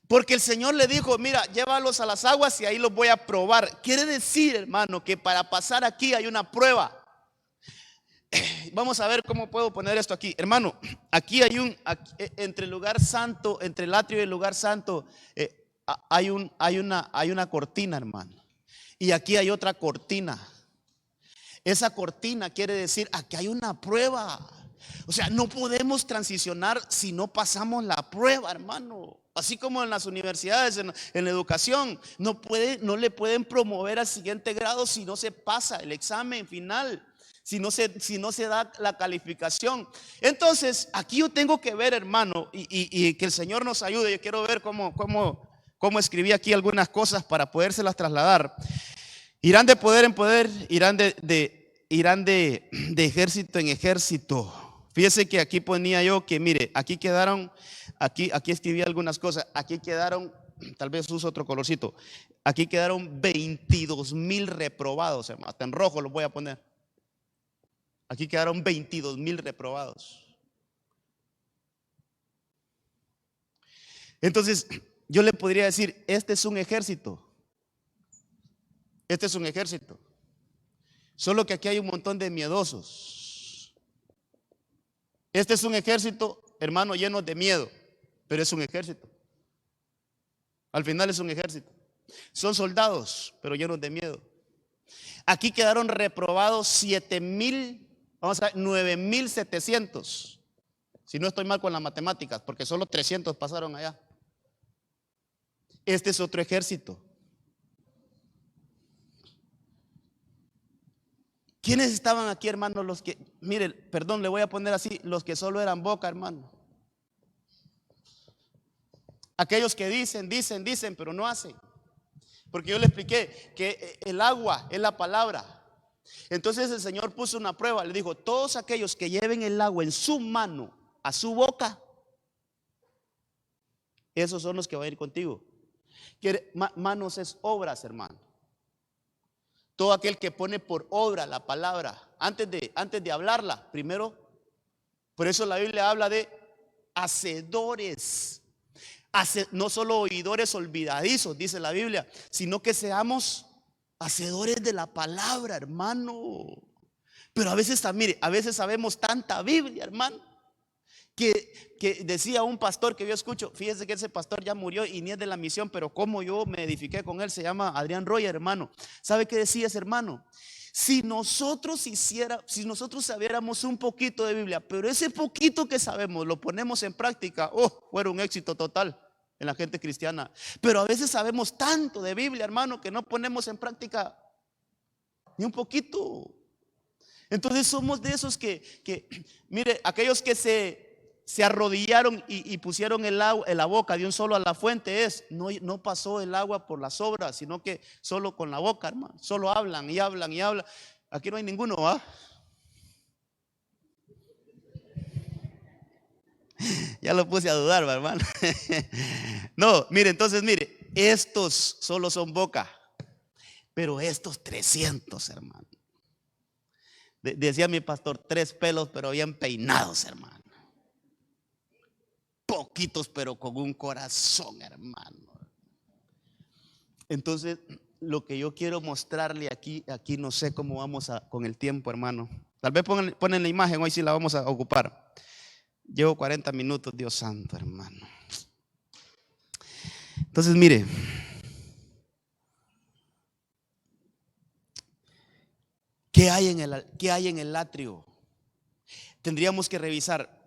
Speaker 1: Porque el Señor le dijo: mira, llévalos a las aguas y ahí los voy a probar. Quiere decir, hermano, que para pasar aquí hay una prueba. Vamos a ver cómo puedo poner esto aquí. Hermano, aquí hay entre el lugar santo, entre el atrio y el lugar santo, hay una cortina, hermano. Y aquí hay otra cortina. Esa cortina quiere decir, aquí hay una prueba. O sea, no podemos transicionar si no pasamos la prueba, hermano. Así como en las universidades, en la educación, no le pueden promover al siguiente grado si no se pasa el examen final, si no se da la calificación. Entonces, aquí yo tengo que ver, hermano, y que el Señor nos ayude. Yo quiero ver cómo escribí aquí algunas cosas para podérselas trasladar. Irán de poder en poder, irán de ejército en ejército. Fíjese que aquí ponía yo que, mire, aquí escribí algunas cosas. Aquí quedaron, tal vez uso otro colorcito. Aquí quedaron 22,000 reprobados, hermano. Hasta en rojo los voy a poner. Aquí quedaron 22,000 reprobados. Entonces, yo le podría decir, este es un ejército. Este es un ejército. Solo que aquí hay un montón de miedosos. Este es un ejército, hermano, lleno de miedo, pero es un ejército. Al final es un ejército. Son soldados, pero llenos de miedo. Aquí quedaron reprobados 7,000, vamos a ver, 9,700. Si no estoy mal con las matemáticas, porque solo 300 pasaron allá. Este es otro ejército. ¿Quiénes estaban aquí, hermano? Los que, mire, perdón, le voy a poner así, los que solo eran boca, hermano. Aquellos que dicen, pero no hacen. Porque yo le expliqué que el agua es la palabra. Entonces el Señor puso una prueba, le dijo: todos aquellos que lleven el agua en su mano a su boca, esos son los que van a ir contigo. Manos es obras, hermano. Todo aquel que pone por obra la palabra, antes de hablarla, primero, por eso la Biblia habla de hacedores. No solo oidores olvidadizos, dice la Biblia, sino que seamos hacedores de la palabra, hermano. Pero a veces, mire, a veces sabemos tanta Biblia, hermano, que decía un pastor que yo escucho, fíjese que ese pastor ya murió y ni es de la misión, pero como yo me edifiqué con él, se llama Adrián Royer, hermano. ¿Sabe qué decía ese hermano? Si nosotros sabiéramos un poquito de Biblia, pero ese poquito que sabemos lo ponemos en práctica, fuera un éxito total en la gente cristiana. Pero a veces sabemos tanto de Biblia, hermano, que no ponemos en práctica ni un poquito. Entonces somos de esos que mire, aquellos que se arrodillaron y pusieron el agua en la boca de un solo a la fuente, no pasó el agua por las obras, sino que solo con la boca, hermano. Solo hablan y hablan y hablan. Aquí no hay ninguno, ¿va? Ya lo puse a dudar, ¿va, hermano? No, mire, entonces mire, estos solo son boca, pero estos 300, hermano. Decía mi pastor, 3 pelos pero bien peinados, hermano. Poquitos pero con un corazón, hermano. Entonces, lo que yo quiero mostrarle aquí no sé cómo vamos con el tiempo, hermano. Tal vez ponen la imagen, hoy sí la vamos a ocupar. Llevo 40 minutos, Dios santo, hermano. Entonces, mire, ¿qué hay en el atrio? Tendríamos que revisar.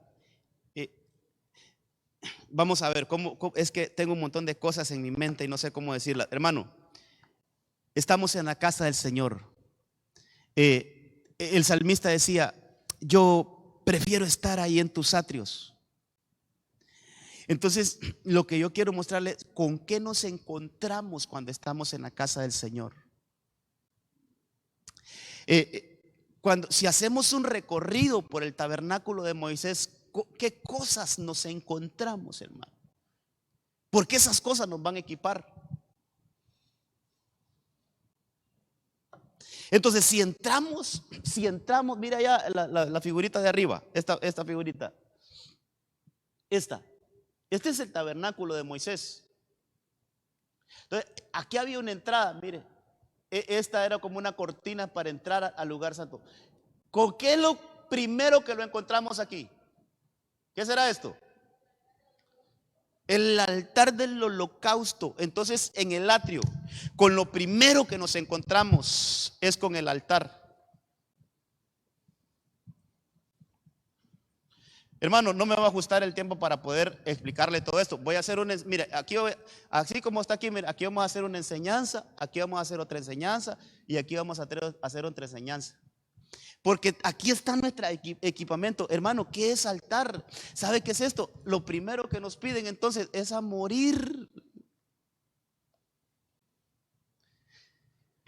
Speaker 1: Vamos a ver, es que tengo un montón de cosas en mi mente y no sé cómo decirlas. Hermano, estamos en la casa del Señor. El salmista decía: yo prefiero estar ahí en tus atrios. Entonces, lo que yo quiero mostrarles, ¿con qué nos encontramos cuando estamos en la casa del Señor? Si hacemos un recorrido por el tabernáculo de Moisés, ¿qué cosas nos encontramos, hermano? Porque esas cosas nos van a equipar. Entonces, si entramos, mira ya la figurita de arriba, esta figurita. Este es el tabernáculo de Moisés. Entonces, aquí había una entrada, mire. Esta era como una cortina para entrar al lugar santo. ¿Con qué es lo primero que lo encontramos aquí? ¿Qué será esto? El altar del holocausto. Entonces, en el atrio, con lo primero que nos encontramos es con el altar. Hermano, no me va a ajustar el tiempo para poder explicarle todo esto. Voy a hacer mire, así como está aquí, mire, aquí vamos a hacer una enseñanza, aquí vamos a hacer otra enseñanza y aquí vamos a hacer otra enseñanza. Porque aquí está nuestro equipamiento. Hermano, ¿qué es altar? ¿Sabe qué es esto? Lo primero que nos piden entonces es a morir.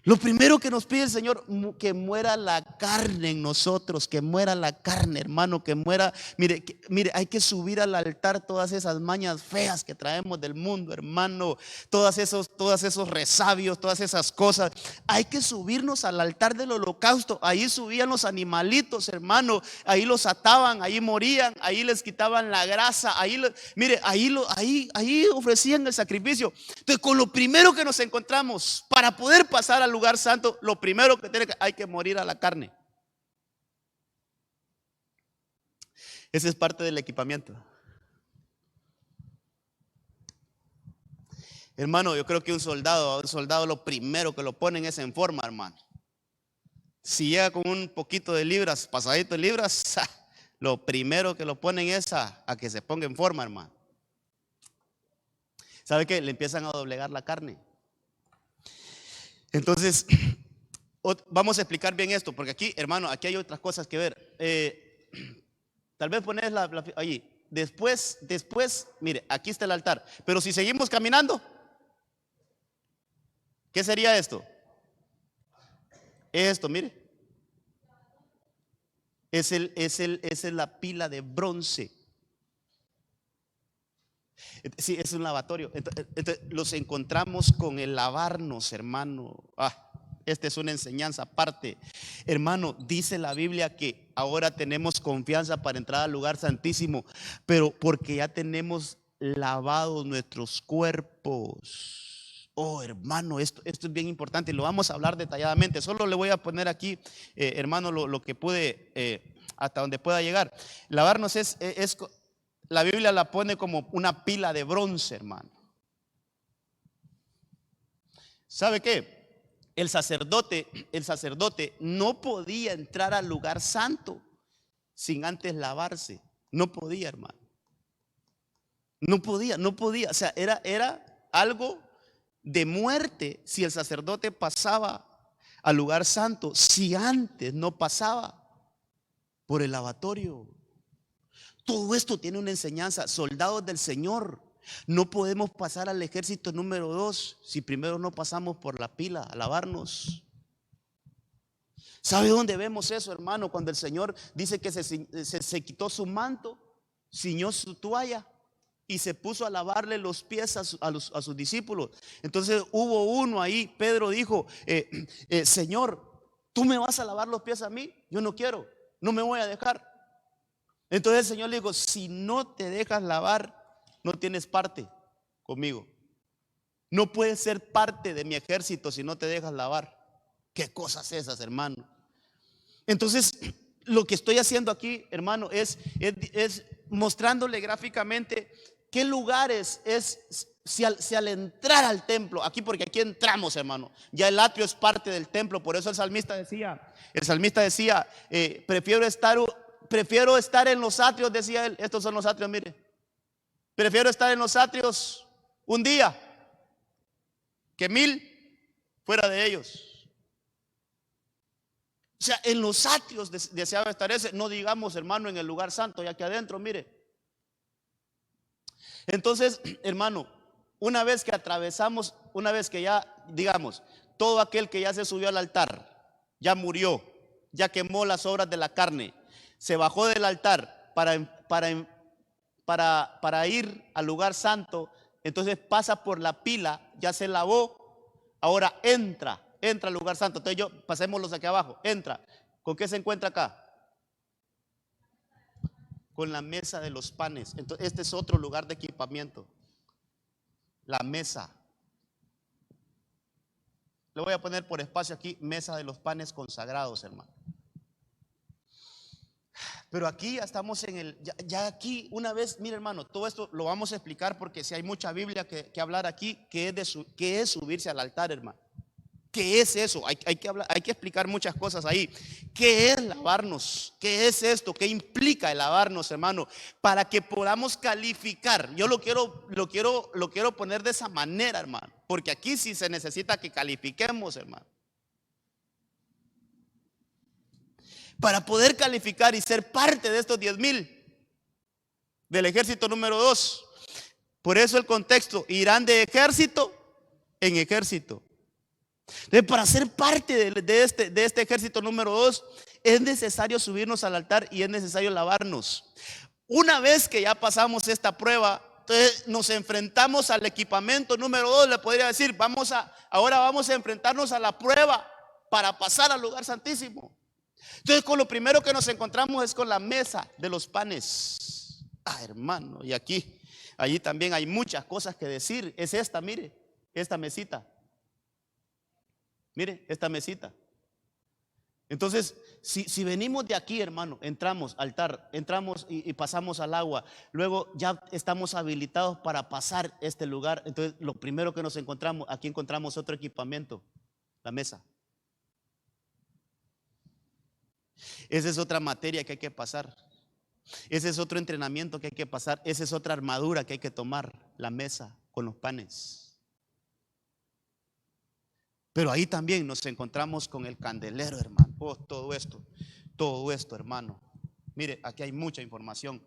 Speaker 1: Lo primero que nos pide el Señor, que muera la carne en nosotros, que muera la carne, hermano, que muera. Mire, hay que subir al altar todas esas mañas feas que traemos del mundo, hermano, todos esos resabios, todas esas cosas. Hay que subirnos al altar del holocausto. Ahí subían los animalitos, hermano, ahí los ataban, ahí morían, ahí les quitaban la grasa, ahí ofrecían el sacrificio. Entonces, con lo primero que nos encontramos para poder pasar al lugar santo, lo primero que hay que morir a la carne. Ese es parte del equipamiento. Hermano, yo creo que un soldado lo primero que lo ponen es en forma, hermano. Si llega con un poquito de libras, pasadito de libras, lo primero que lo ponen es a que se ponga en forma, hermano. ¿Sabe qué? Le empiezan a doblegar la carne. Entonces, vamos a explicar bien esto, porque aquí, hermano, aquí hay otras cosas que ver. Tal vez pones allí. Después, mire, aquí está el altar. Pero si seguimos caminando, ¿Qué sería esto? Esto, mire. Esa es la pila de bronce. Sí, es un lavatorio. Entonces, los encontramos con el lavarnos, hermano. Esta es una enseñanza aparte. Hermano, dice la Biblia que ahora tenemos confianza para entrar al lugar santísimo, pero porque ya tenemos lavados nuestros cuerpos. Oh, hermano, esto es bien importante y lo vamos a hablar detalladamente. Solo le voy a poner aquí, hermano, lo que pude, hasta donde pueda llegar. Lavarnos la Biblia la pone como una pila de bronce, hermano. ¿Sabe qué? El sacerdote no podía entrar al lugar santo sin antes lavarse. No podía, hermano. No podía. O sea, era algo de muerte si el sacerdote pasaba al lugar santo, si antes no pasaba por el lavatorio. Todo esto tiene una enseñanza. Soldados del Señor, no podemos pasar al ejército número 2 si primero no pasamos por la pila a lavarnos. ¿Sabe dónde vemos eso, hermano? Cuando el Señor dice que se quitó su manto, ciñó su toalla y se puso a lavarle los pies a sus discípulos. Entonces hubo uno ahí, Pedro dijo, Señor, ¿tú me vas a lavar los pies a mí? Yo no quiero, no me voy a dejar. Entonces el Señor le dijo, si no te dejas lavar, no tienes parte conmigo. No puedes ser parte de mi ejército si no te dejas lavar. ¿Qué cosas esas, hermano? Entonces, lo que estoy haciendo aquí, hermano, es mostrándole gráficamente qué lugares si al entrar al templo, aquí, porque aquí entramos, hermano, ya el atrio es parte del templo. Por eso el salmista decía, prefiero estar en los atrios, decía él. Estos son los atrios, mire. Prefiero estar en los atrios un día que 1000 fuera de ellos. O sea, en los atrios deseaba estar ese. No digamos, hermano, en el lugar santo, ya que adentro, mire. Entonces, hermano, una vez que atravesamos, una vez que ya, digamos, todo aquel que ya se subió al altar, ya murió, ya quemó las obras de la carne, se bajó del altar para ir al lugar santo, entonces pasa por la pila, ya se lavó, ahora entra al lugar santo. Entonces pasémoslos aquí abajo, entra. ¿Con qué se encuentra acá? Con la mesa de los panes. Entonces este es otro lugar de equipamiento, la mesa. Le voy a poner por espacio aquí, mesa de los panes consagrados, hermano. Pero aquí ya estamos ya aquí una vez, mire, hermano, todo esto lo vamos a explicar porque si hay mucha Biblia que hablar aquí, que es subirse al altar, hermano. ¿Qué es eso? Hay que explicar muchas cosas ahí. ¿Qué es lavarnos? ¿Qué es esto? ¿Qué implica el lavarnos, hermano? Para que podamos calificar. Yo lo quiero poner de esa manera, hermano, porque aquí sí se necesita que califiquemos, hermano. Para poder calificar y ser parte de estos 10,000 del ejército número 2. Por eso el contexto, irán de ejército en ejército. Entonces, para ser parte de este ejército número 2, es necesario subirnos al altar y es necesario lavarnos. Una vez que ya pasamos esta prueba, entonces nos enfrentamos al equipamiento número 2. Le podría decir, ahora vamos a enfrentarnos a la prueba para pasar al lugar santísimo. Entonces, con lo primero que nos encontramos es con la mesa de los panes. Hermano, y allí también hay muchas cosas que decir. Es esta, mire, esta mesita. Mire, esta mesita. Entonces, si venimos de aquí, hermano, entramos al altar, entramos y pasamos al agua, luego ya estamos habilitados para pasar este lugar. Entonces, lo primero que nos encontramos, aquí encontramos otro equipamiento, la mesa. Esa es otra materia que hay que pasar. Ese es otro entrenamiento que hay que pasar. Esa es otra armadura que hay que tomar, la mesa con los panes. Pero ahí también nos encontramos con el candelero, hermano. Todo esto, hermano. Mire, aquí hay mucha información.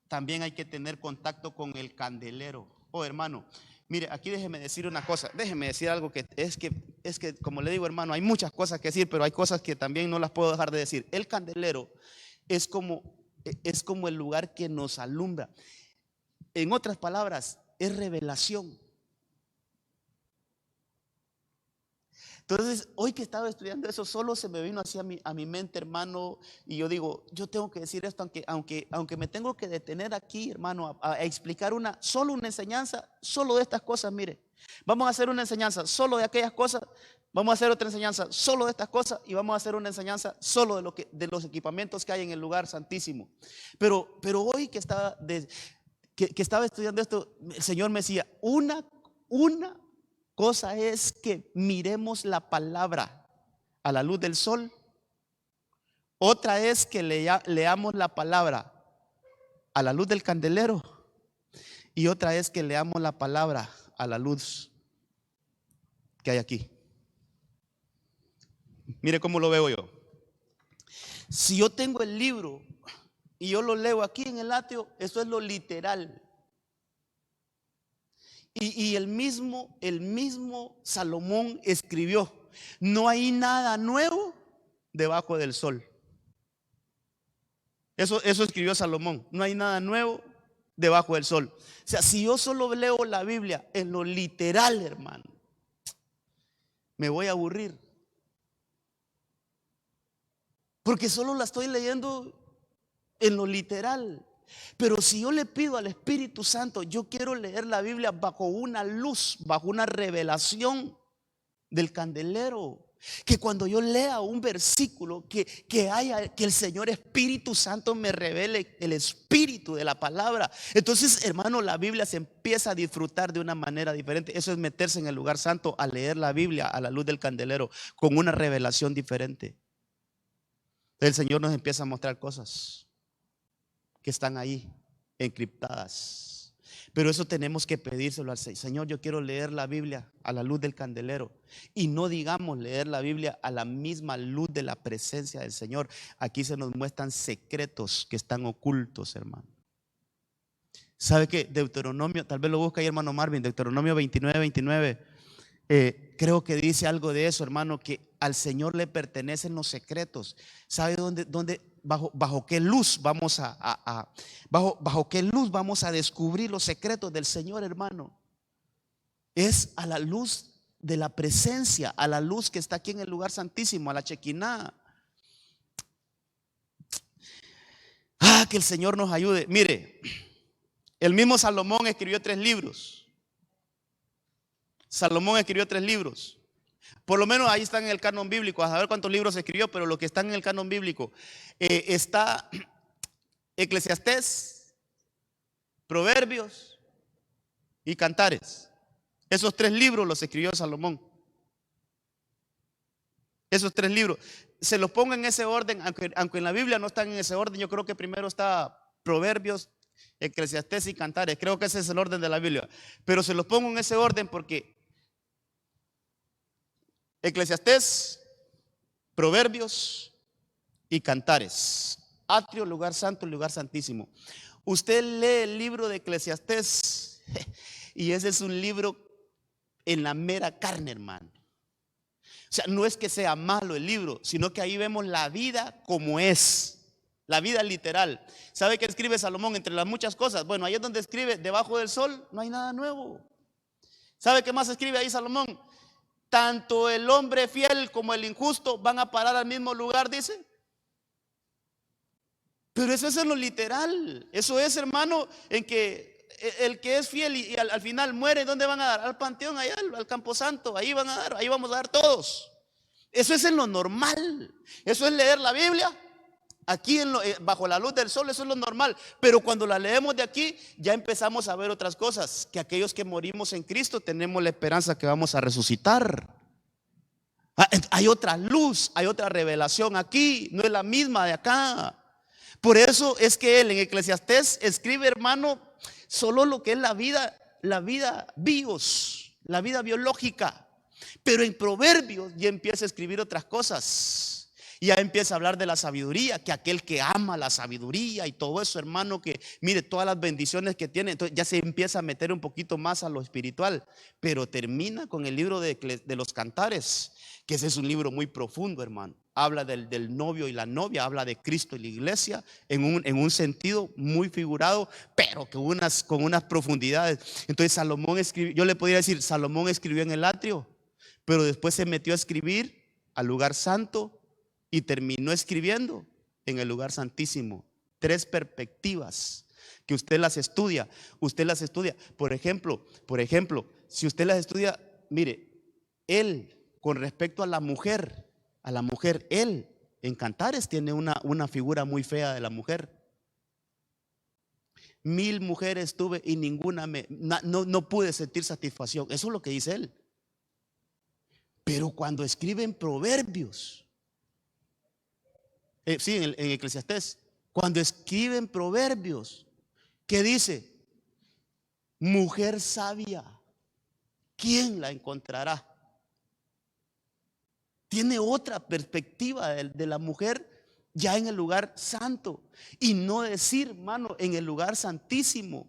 Speaker 1: También hay que tener contacto con el candelero. Hermano, Mire, aquí déjeme decir una cosa, déjeme decir algo que es que como le digo, hermano, hay muchas cosas que decir, pero hay cosas que también no las puedo dejar de decir. El candelero es como el lugar que nos alumbra. En otras palabras, es revelación. Entonces, hoy que estaba estudiando eso, solo se me vino así a mi mente, hermano, y yo digo, yo tengo que decir esto, aunque me tengo que detener aquí, hermano, a explicar solo una enseñanza, solo de estas cosas. Mire, vamos a hacer una enseñanza solo de aquellas cosas, vamos a hacer otra enseñanza solo de estas cosas, y vamos a hacer una enseñanza solo de los equipamientos que hay en el lugar santísimo. Pero hoy que estaba estudiando esto, el Señor me decía, una cosa es que miremos la palabra a la luz del sol. Otra es que leamos la palabra a la luz del candelero. Y otra es que leamos la palabra a la luz que hay aquí. Mire cómo lo veo yo. Si yo tengo el libro y yo lo leo aquí en el atrio, eso es lo literal. Y el mismo Salomón escribió, no hay nada nuevo debajo del sol. Eso escribió Salomón, no hay nada nuevo debajo del sol. O sea, si yo solo leo la Biblia en lo literal, hermano, me voy a aburrir. Porque solo la estoy leyendo en lo literal. Pero si yo le pido al Espíritu Santo, yo quiero leer la Biblia bajo una luz, bajo una revelación del candelero. Que cuando yo lea un versículo, que el Señor Espíritu Santo me revele el espíritu de la palabra. Entonces, hermano, la Biblia se empieza a disfrutar de una manera diferente. Eso es meterse en el lugar santo a leer la Biblia a la luz del candelero con una revelación diferente. El Señor nos empieza a mostrar cosas que están ahí encriptadas. Pero eso tenemos que pedírselo al Señor. Señor, yo quiero leer la Biblia a la luz del candelero. Y no digamos leer la Biblia a la misma luz de la presencia del Señor. Aquí se nos muestran secretos que están ocultos, hermano. ¿Sabe qué? Deuteronomio, tal vez lo busca ahí, hermano Marvin, Deuteronomio 29. Creo que dice algo de eso, hermano, que al Señor le pertenecen los secretos. ¿Sabe bajo qué luz vamos bajo qué luz vamos a descubrir los secretos del Señor, hermano? Es a la luz de la presencia, a la luz que está aquí en el lugar santísimo, a la Chequiná. Que el Señor nos ayude. Mire, el mismo Salomón escribió 3 libros. Salomón escribió 3 libros. Por lo menos ahí están en el canon bíblico. A saber cuántos libros escribió, pero los que están en el canon bíblico está Eclesiastés, Proverbios y Cantares. Esos 3 libros los escribió Salomón. Esos 3 libros. Se los pongo en ese orden, aunque en la Biblia no están en ese orden. Yo creo que primero está Proverbios, Eclesiastés y Cantares. Creo que ese es el orden de la Biblia. Pero se los pongo en ese orden porque Eclesiastés, Proverbios y Cantares. Atrio, lugar santo, lugar santísimo. Usted lee el libro de Eclesiastés y ese es un libro en la mera carne, hermano. O sea, no es que sea malo el libro, sino que ahí vemos la vida como es. La vida literal. ¿Sabe qué escribe Salomón entre las muchas cosas? Bueno, ahí es donde escribe, debajo del sol no hay nada nuevo. ¿Sabe qué más escribe ahí Salomón? Tanto el hombre fiel como el injusto van a parar al mismo lugar, dice. Pero eso es en lo literal. Eso es, hermano, en que el que es fiel y al final muere, ¿dónde van a dar? Al panteón, allá al camposanto. Ahí van a dar, ahí vamos a dar todos. Eso es en lo normal. Eso es leer la Biblia aquí bajo la luz del sol. Eso es lo normal. Pero cuando la leemos de aquí, ya empezamos a ver otras cosas. Que aquellos que morimos en Cristo tenemos la esperanza que vamos a resucitar. Hay otra luz, hay otra revelación aquí. No es la misma de acá. Por eso es que él en Eclesiastés escribe, hermano, solo lo que es la vida bios, la vida biológica. Pero en Proverbios ya empieza a escribir otras cosas. Y ya empieza a hablar de la sabiduría, que aquel que ama la sabiduría y todo eso, hermano, que mire todas las bendiciones que tiene. Entonces ya se empieza a meter un poquito más a lo espiritual, pero termina con el libro de los Cantares, que ese es un libro muy profundo, hermano. Habla del novio y la novia, habla de Cristo y la iglesia en un sentido muy figurado, pero con unas profundidades. Entonces Salomón escribió, yo le podría decir, Salomón escribió en el atrio, pero después se metió a escribir al lugar santo y terminó escribiendo en el lugar santísimo. Tres perspectivas que usted las estudia. Por ejemplo, si usted las estudia, mire, él con respecto a la mujer, él en Cantares tiene una figura muy fea de la mujer. 1000 mujeres tuve y ninguna no pude sentir satisfacción. Eso es lo que dice él. Pero cuando escriben Proverbios, sí, en Eclesiastés, cuando escriben Proverbios, ¿qué dice? Mujer sabia, ¿quién la encontrará? Tiene otra perspectiva de la mujer ya en el lugar santo. Y no decir, hermano, en el lugar santísimo.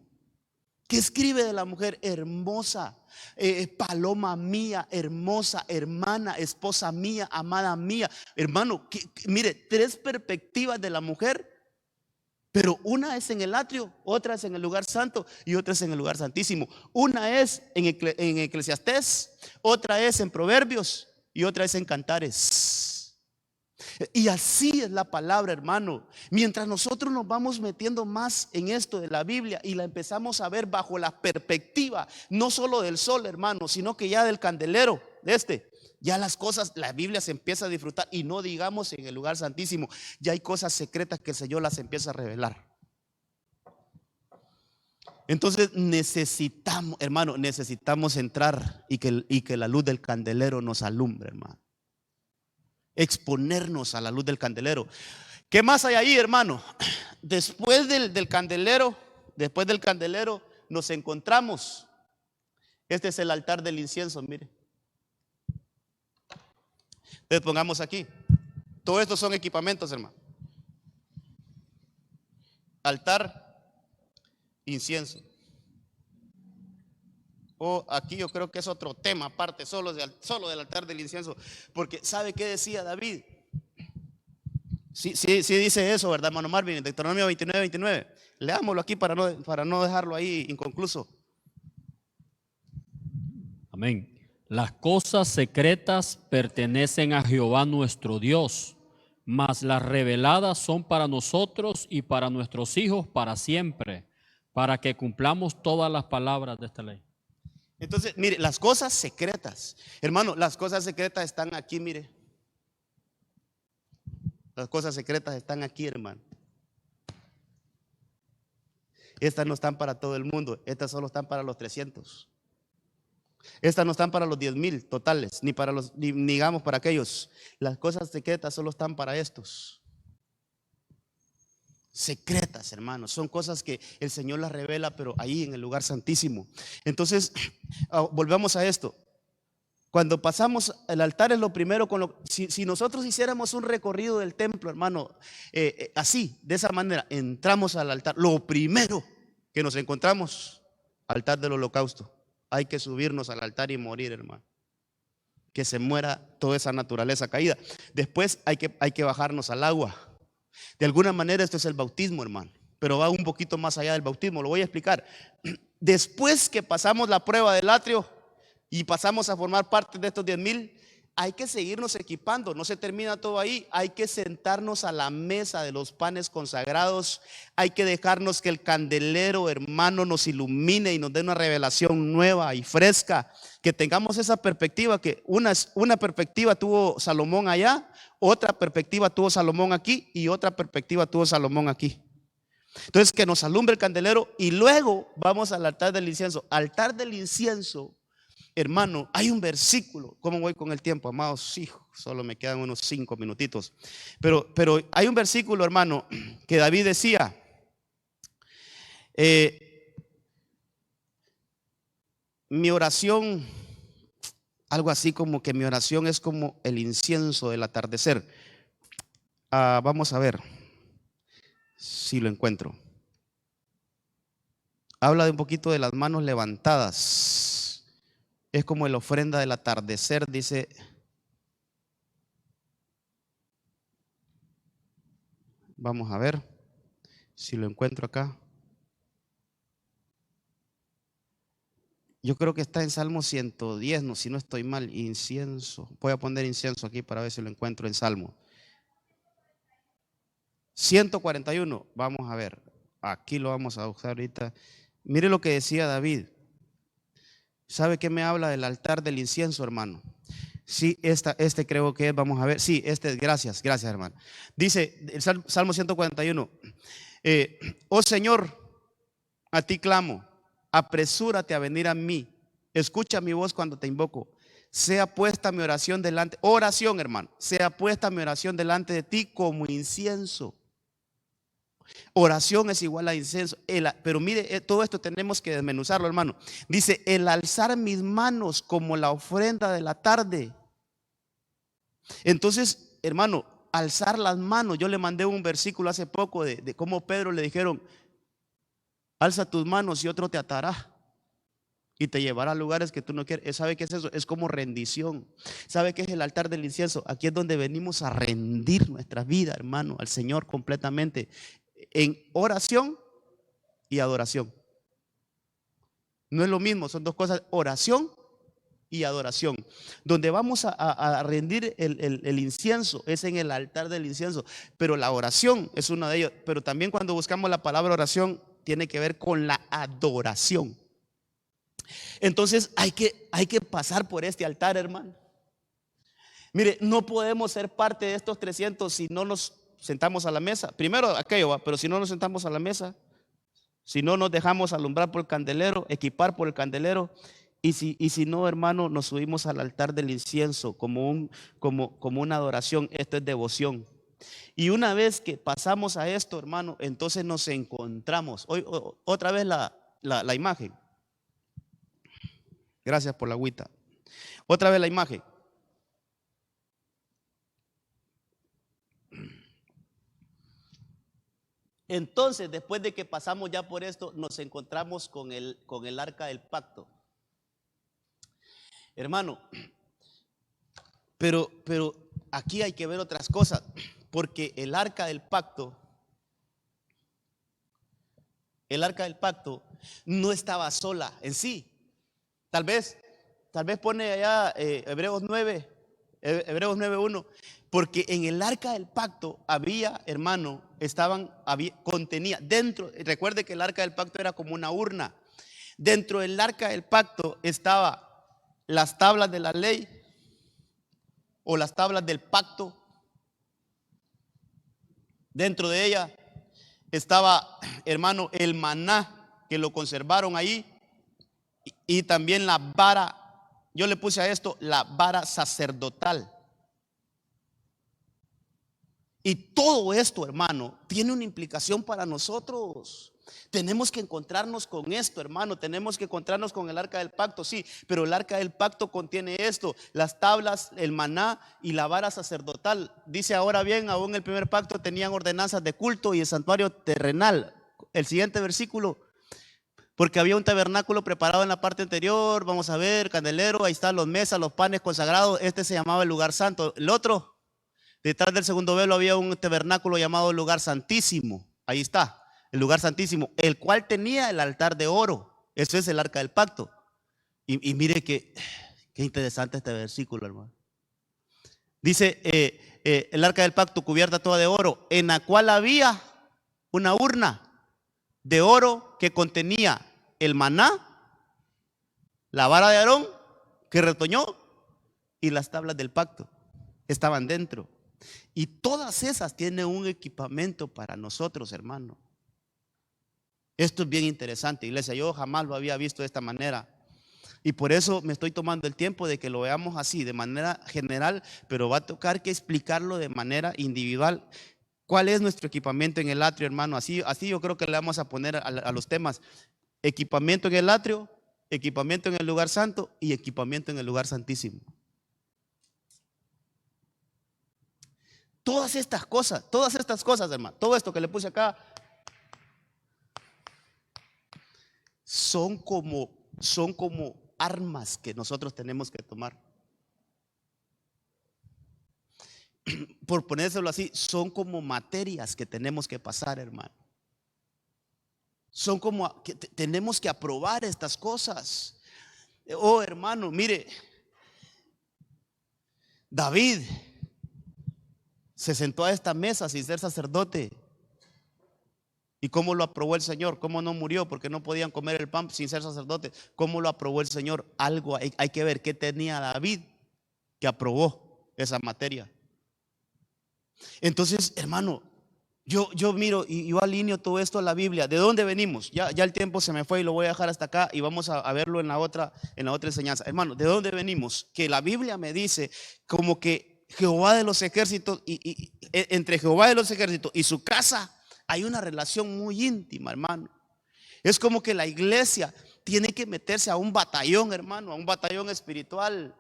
Speaker 1: ¿Qué escribe de la mujer? Hermosa, paloma mía, hermosa, hermana, esposa mía, amada mía. Hermano, mire, tres perspectivas de la mujer, pero una es en el atrio, otra es en el lugar santo y otra es en el lugar santísimo. Una es en Eclesiastés, otra es en Proverbios y otra es en Cantares. Y así es la palabra, hermano. Mientras nosotros nos vamos metiendo más en esto de la Biblia y la empezamos a ver bajo la perspectiva, no solo del sol, hermano, sino que ya del candelero, ya las cosas, la Biblia se empieza a disfrutar. Y no digamos en el lugar santísimo, ya hay cosas secretas que el Señor las empieza a revelar. Entonces necesitamos, hermano, entrar y que la luz del candelero nos alumbre, hermano. Exponernos a la luz del candelero. ¿Qué más hay ahí, hermano? Después del candelero, nos encontramos. Este es el altar del incienso, mire. Entonces pongamos aquí. Todo esto son equipamientos, hermano. Altar, incienso. Aquí yo creo que es otro tema aparte, solo del altar del incienso. Porque ¿sabe qué decía David? Sí dice eso, ¿verdad, hermano Marvin? En Deuteronomio 29:29. Leámoslo aquí para no dejarlo ahí inconcluso.
Speaker 2: Amén. Las cosas secretas pertenecen a Jehová nuestro Dios, mas las reveladas son para nosotros y para nuestros hijos para siempre, para que cumplamos todas las palabras de esta ley.
Speaker 1: Entonces, mire, las cosas secretas, hermano, las cosas secretas están aquí, mire. Las cosas secretas están aquí, hermano. Estas no están para todo el mundo, estas solo están para los 300. Estas no están para los 10,000 totales, ni digamos para aquellos. Las cosas secretas solo están para estos. Secretas, hermanos, son cosas que el Señor las revela, pero ahí en el lugar santísimo. Entonces, volvamos a esto. Cuando pasamos el altar es lo primero si nosotros hiciéramos un recorrido del templo, hermano, así, de esa manera, entramos al altar. Lo primero que nos encontramos, altar del holocausto. Hay que subirnos al altar y morir, hermano. Que se muera toda esa naturaleza caída. Después hay que bajarnos al agua. De alguna manera esto es el bautismo, hermano, pero va un poquito más allá del bautismo. Lo voy a explicar. Después que pasamos la prueba del atrio y pasamos a formar parte de estos 10,000, hay que seguirnos equipando. No se termina todo ahí. Hay que sentarnos a la mesa de los panes consagrados. Hay que dejarnos que el candelero, hermano, nos ilumine y nos dé una revelación nueva y fresca. Que tengamos esa perspectiva, que una perspectiva tuvo Salomón allá, otra perspectiva tuvo Salomón aquí y otra perspectiva tuvo Salomón aquí. Entonces que nos alumbre el candelero y luego vamos al altar del incienso. Altar del incienso, hermano, hay un versículo. ¿Cómo voy con el tiempo, amados hijos? Solo me quedan unos 5 minutitos. Pero hay un versículo, hermano, que David decía, mi oración, algo así como que mi oración es como el incienso del atardecer. Vamos a ver si lo encuentro. Habla de un poquito de las manos levantadas. Es como la ofrenda del atardecer, dice. Vamos a ver si lo encuentro acá. Yo creo que está en Salmo 110, no, si no estoy mal, incienso. Voy a poner incienso aquí para ver si lo encuentro en Salmo. 141, vamos a ver. Aquí lo vamos a usar ahorita. Mire lo que decía David. ¿Sabe qué me habla del altar del incienso, hermano? Sí, este creo que es, vamos a ver. Sí, gracias, hermano. Dice el Salmo 141. Oh Señor, a ti clamo, apresúrate a venir a mí, escucha mi voz cuando te invoco. Sea puesta mi oración delante, oración hermano, sea puesta mi oración delante de ti como incienso. Oración es igual a incienso. Pero mire, todo esto tenemos que desmenuzarlo, hermano. Dice, el alzar mis manos como la ofrenda de la tarde. Entonces, hermano, alzar las manos. Yo le mandé un versículo hace poco de cómo Pedro le dijeron, alza tus manos y otro te atará y te llevará a lugares que tú no quieres. ¿Sabe qué es eso? Es como rendición. ¿Sabe qué es el altar del incienso? Aquí es donde venimos a rendir nuestra vida, hermano, al Señor completamente, en oración y adoración. No es lo mismo, son dos cosas, oración y adoración. Donde vamos a rendir el incienso es en el altar del incienso, pero la oración es una de ellas. Pero también cuando buscamos la palabra oración tiene que ver con la adoración. Entonces hay que pasar por este altar, hermano. Mire, no podemos ser parte de estos 300 si no nos sentamos a la mesa. Primero aquello va, pero si no nos sentamos a la mesa, si no nos dejamos alumbrar por el candelero, equipar por el candelero, y si no, hermano, nos subimos al altar del incienso como una adoración. Esto es devoción. Y una vez que pasamos a esto, hermano, entonces nos encontramos. Hoy, otra vez la imagen. Gracias por la agüita. Otra vez la imagen. Entonces, después de que pasamos ya por esto, nos encontramos con el arca del pacto. Hermano, pero aquí hay que ver otras cosas, porque el arca del pacto no estaba sola en sí. Tal vez pone allá Hebreos 9:1, porque en el arca del pacto había, hermano, contenía dentro, recuerde que el arca del pacto era como una urna. Dentro del arca del pacto estaba las tablas de la ley o las tablas del pacto. Dentro de ella estaba, hermano, el maná, que lo conservaron ahí, y también la vara. Yo le puse a esto la vara sacerdotal. Y todo esto, hermano, tiene una implicación para nosotros. Tenemos que encontrarnos con esto, hermano. Tenemos que encontrarnos con el arca del pacto, sí, pero el arca del pacto contiene esto: las tablas, el maná y la vara sacerdotal. Dice, ahora bien, aún el primer pacto tenían ordenanzas de culto y el santuario terrenal. El siguiente versículo: porque había un tabernáculo preparado en la parte anterior. Vamos a ver, candelero, ahí están los mesas, los panes consagrados. Este se llamaba el lugar santo. El otro, detrás del segundo velo había un tabernáculo llamado el lugar santísimo. Ahí está, el lugar santísimo, el cual tenía el altar de oro. Eso es el arca del pacto. Y mire qué interesante este versículo, hermano. Dice, el arca del pacto cubierta toda de oro, en la cual había una urna de oro que contenía el maná, la vara de Aarón que retoñó y las tablas del pacto. Estaban dentro. Y todas esas tienen un equipamiento para nosotros, hermano. Esto es bien interesante, iglesia. Yo jamás lo había visto de esta manera. Y por eso me estoy tomando el tiempo de que lo veamos así, de manera general, pero va a tocar que explicarlo de manera individual. ¿Cuál es nuestro equipamiento en el atrio, hermano? Así yo creo que le vamos a poner a los temas: equipamiento en el atrio, equipamiento en el lugar santo y equipamiento en el lugar santísimo. Todas estas cosas, hermano, todo esto que le puse acá, son como armas que nosotros tenemos que tomar. Por ponérselo así, son como materias que tenemos que pasar, hermano. Son como que tenemos que aprobar estas cosas. Oh, hermano, mire, David se sentó a esta mesa sin ser sacerdote. ¿Y cómo lo aprobó el Señor? ¿Cómo no murió? Porque no podían comer el pan sin ser sacerdote. ¿Cómo lo aprobó el Señor? Algo hay que ver qué tenía David que aprobó esa materia. Entonces, hermano, yo miro y yo alineo todo esto a la Biblia. ¿De dónde venimos? Ya el tiempo se me fue y lo voy a dejar hasta acá y vamos a verlo en la otra enseñanza. Hermano, ¿de dónde venimos? Que la Biblia me dice como que Jehová de los ejércitos y entre Jehová de los ejércitos y su casa hay una relación muy íntima, hermano. Es como que la iglesia tiene que meterse a un batallón, hermano, a un batallón espiritual.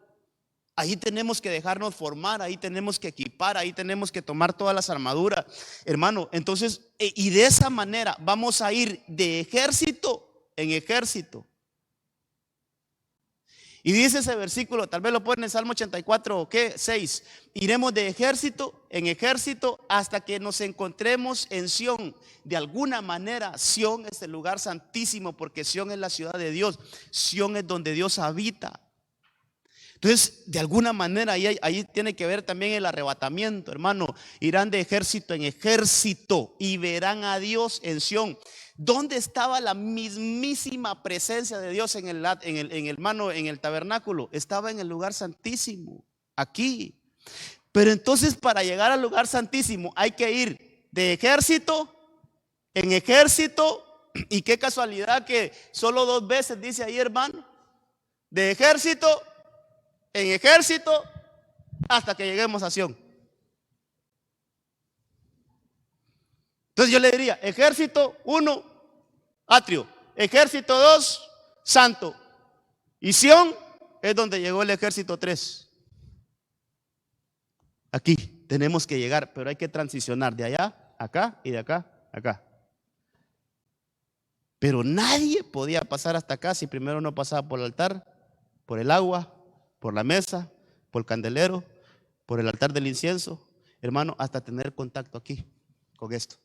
Speaker 1: Ahí tenemos que dejarnos formar, ahí tenemos que equipar, ahí tenemos que tomar todas las armaduras, hermano. Entonces, y de esa manera vamos a ir de ejército en ejército. Y dice ese versículo, tal vez lo ponen en Salmo 84 6. Iremos de ejército en ejército hasta que nos encontremos en Sión. De alguna manera Sión es el lugar santísimo, porque Sión es la ciudad de Dios. Sión es donde Dios habita. Entonces, de alguna manera ahí tiene que ver también el arrebatamiento, hermano. Irán de ejército en ejército y verán a Dios en Sión. ¿Dónde estaba la mismísima presencia de Dios en el tabernáculo? Estaba en el lugar santísimo, aquí. Pero entonces, para llegar al lugar santísimo hay que ir de ejército en ejército. Y qué casualidad que solo 2 veces dice ahí, hermano, de ejército en ejército hasta que lleguemos a Sión. Entonces yo le diría, ejército 1, atrio. Ejército 2, santo. Y Sión es donde llegó el ejército 3. Aquí tenemos que llegar, pero hay que transicionar de allá, acá y de acá, acá. Pero nadie podía pasar hasta acá si primero no pasaba por el altar, por el agua, por la mesa, por el candelero, por el altar del incienso, hermano, hasta tener contacto aquí con esto.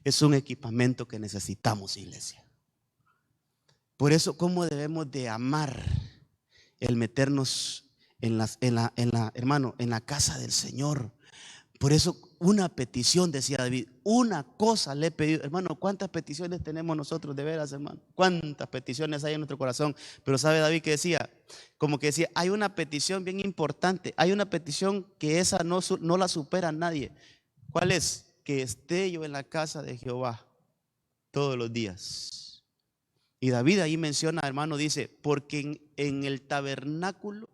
Speaker 1: Es un equipamiento que necesitamos, iglesia. Por eso, ¿cómo debemos de amar el meternos hermano, en la casa del Señor? Por eso, una petición, decía David, una cosa le he pedido. Hermano, ¿cuántas peticiones tenemos nosotros de veras, hermano? ¿Cuántas peticiones hay en nuestro corazón? Pero ¿sabe David que decía? Como que decía, hay una petición bien importante. Hay una petición que esa no la supera nadie. ¿Cuál es? Que esté yo en la casa de Jehová todos los días. Y David ahí menciona, hermano, dice, porque en el tabernáculo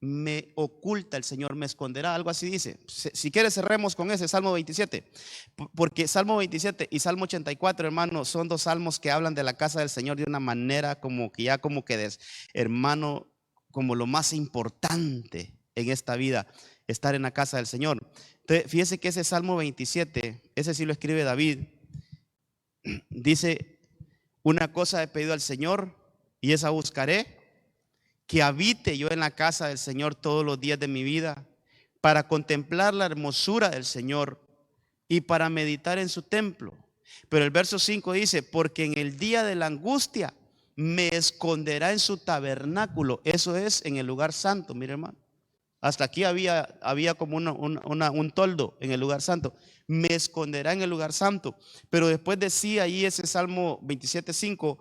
Speaker 1: me oculta el Señor, me esconderá, algo así dice. Si quieres cerremos con ese Salmo 27, porque Salmo 27 y Salmo 84, hermano, son 2 salmos que hablan de la casa del Señor de una manera como que hermano, como lo más importante en esta vida, estar en la casa del Señor. Entonces, fíjese que ese Salmo 27, ese sí lo escribe David, dice, una cosa he pedido al Señor y esa buscaré, que habite yo en la casa del Señor todos los días de mi vida, para contemplar la hermosura del Señor y para meditar en su templo. Pero el verso 5 dice, porque en el día de la angustia me esconderá en su tabernáculo. Eso es en el lugar santo, mire, hermano. Hasta aquí había como un toldo en el lugar santo. Me esconderá en el lugar santo. Pero después decía ahí ese Salmo 27:5,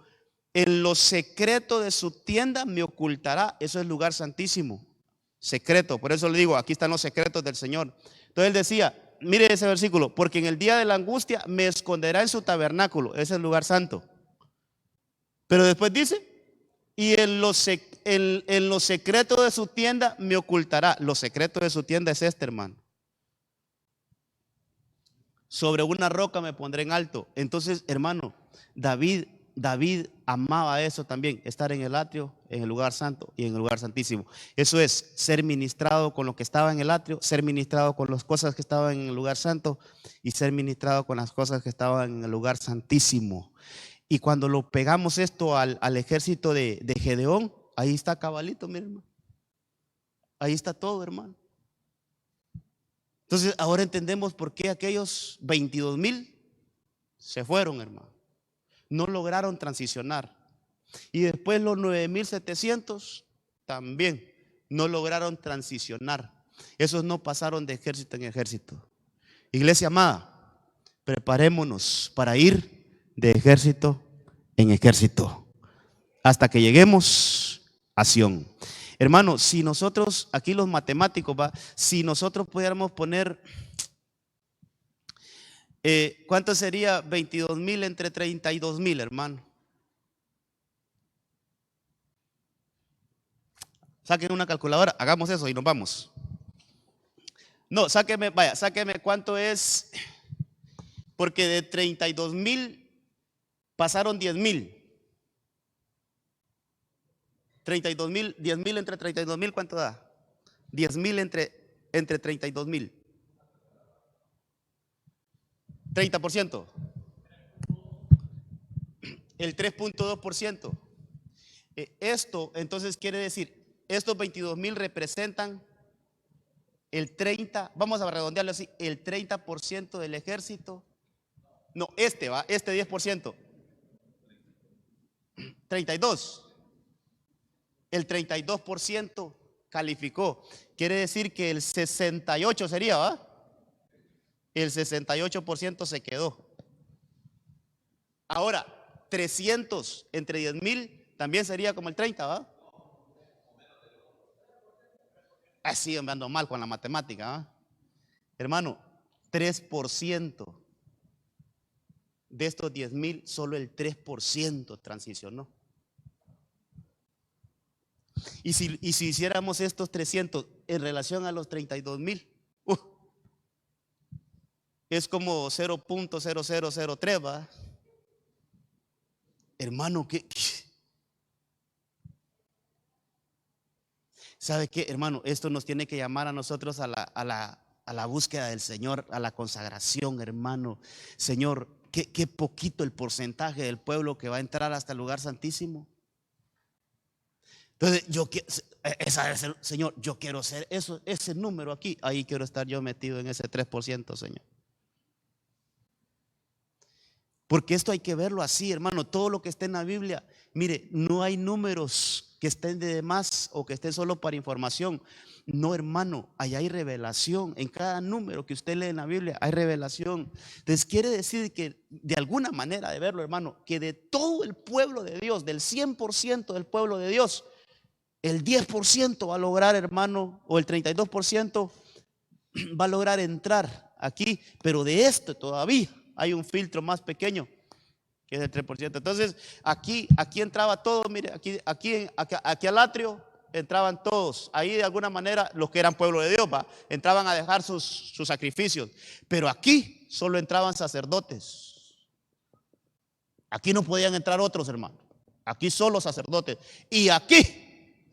Speaker 1: en lo secreto de su tienda me ocultará. Eso es lugar santísimo, secreto. Por eso le digo, aquí están los secretos del Señor. Entonces él decía, mire ese versículo, porque en el día de la angustia me esconderá en su tabernáculo. Ese es el lugar santo. Pero después dice, y en lo secreto de su tienda me ocultará. Lo secreto de su tienda es este, hermano. Sobre una roca me pondré en alto. Entonces, hermano, David David amaba eso también, estar en el atrio, en el lugar santo y en el lugar santísimo. Eso es ser ministrado con lo que estaba en el atrio, ser ministrado con las cosas que estaban en el lugar santo y ser ministrado con las cosas que estaban en el lugar santísimo. Y cuando lo pegamos esto al ejército de Gedeón, ahí está cabalito, mi hermano. Ahí está todo, hermano. Entonces ahora entendemos por qué aquellos 22,000 se fueron, hermano. No lograron transicionar. Y después los 9,700 también no lograron transicionar. Esos no pasaron de ejército en ejército. Iglesia amada, preparémonos para ir de ejército en ejército hasta que lleguemos a Sión. Hermano, si nosotros, aquí los matemáticos, si nosotros pudiéramos poner, ¿cuánto sería 22,000 entre 32,000, hermano? Saquen una calculadora, hagamos eso y nos vamos. No, sáqueme cuánto es, porque de 32,000 pasaron 10,000. 32,000, 10,000 entre 32,000, ¿cuánto da? 10,000 entre 32,000. 30%. El 3.2%. Esto entonces quiere decir, estos 22,000 representan el 30, vamos a redondearlo así, el 30% del ejército. No, este 10%. 32. El 32% calificó. Quiere decir que el 68 sería, ¿va? El 68% se quedó. Ahora, 300 entre 10,000 también sería como el 30, ¿va? Así me ando mal con la matemática, ¿va? Hermano, 3% de estos 10,000, solo el 3% transicionó. Y si hiciéramos estos 300 en relación a los 32,000, es como 0.0003, ¿va? Hermano, ¿sabe qué, hermano? Esto nos tiene que llamar a nosotros a la búsqueda del Señor, a la consagración, hermano. Señor, qué poquito el porcentaje del pueblo que va a entrar hasta el lugar santísimo. Entonces, Señor, yo quiero ser ese número aquí. Ahí quiero estar yo metido en ese 3%, Señor. Porque esto hay que verlo así, hermano. Todo lo que está en la Biblia, mire, no hay números que estén de más o que estén solo para información. No, hermano, allá hay revelación. En cada número que usted lee en la Biblia hay revelación. Entonces quiere decir que de alguna manera de verlo, hermano, que de todo el pueblo de Dios, del 100% del pueblo de Dios, el 10% va a lograr, hermano, o el 32% va a lograr entrar aquí. Pero de esto todavía hay un filtro más pequeño, que es el 3%. Entonces aquí entraba todo, mire, aquí al atrio entraban todos. Ahí de alguna manera los que eran pueblo de Dios, entraban a dejar sus sacrificios. Pero aquí solo entraban sacerdotes. Aquí no podían entrar otros, hermanos. Aquí solo sacerdotes. Y aquí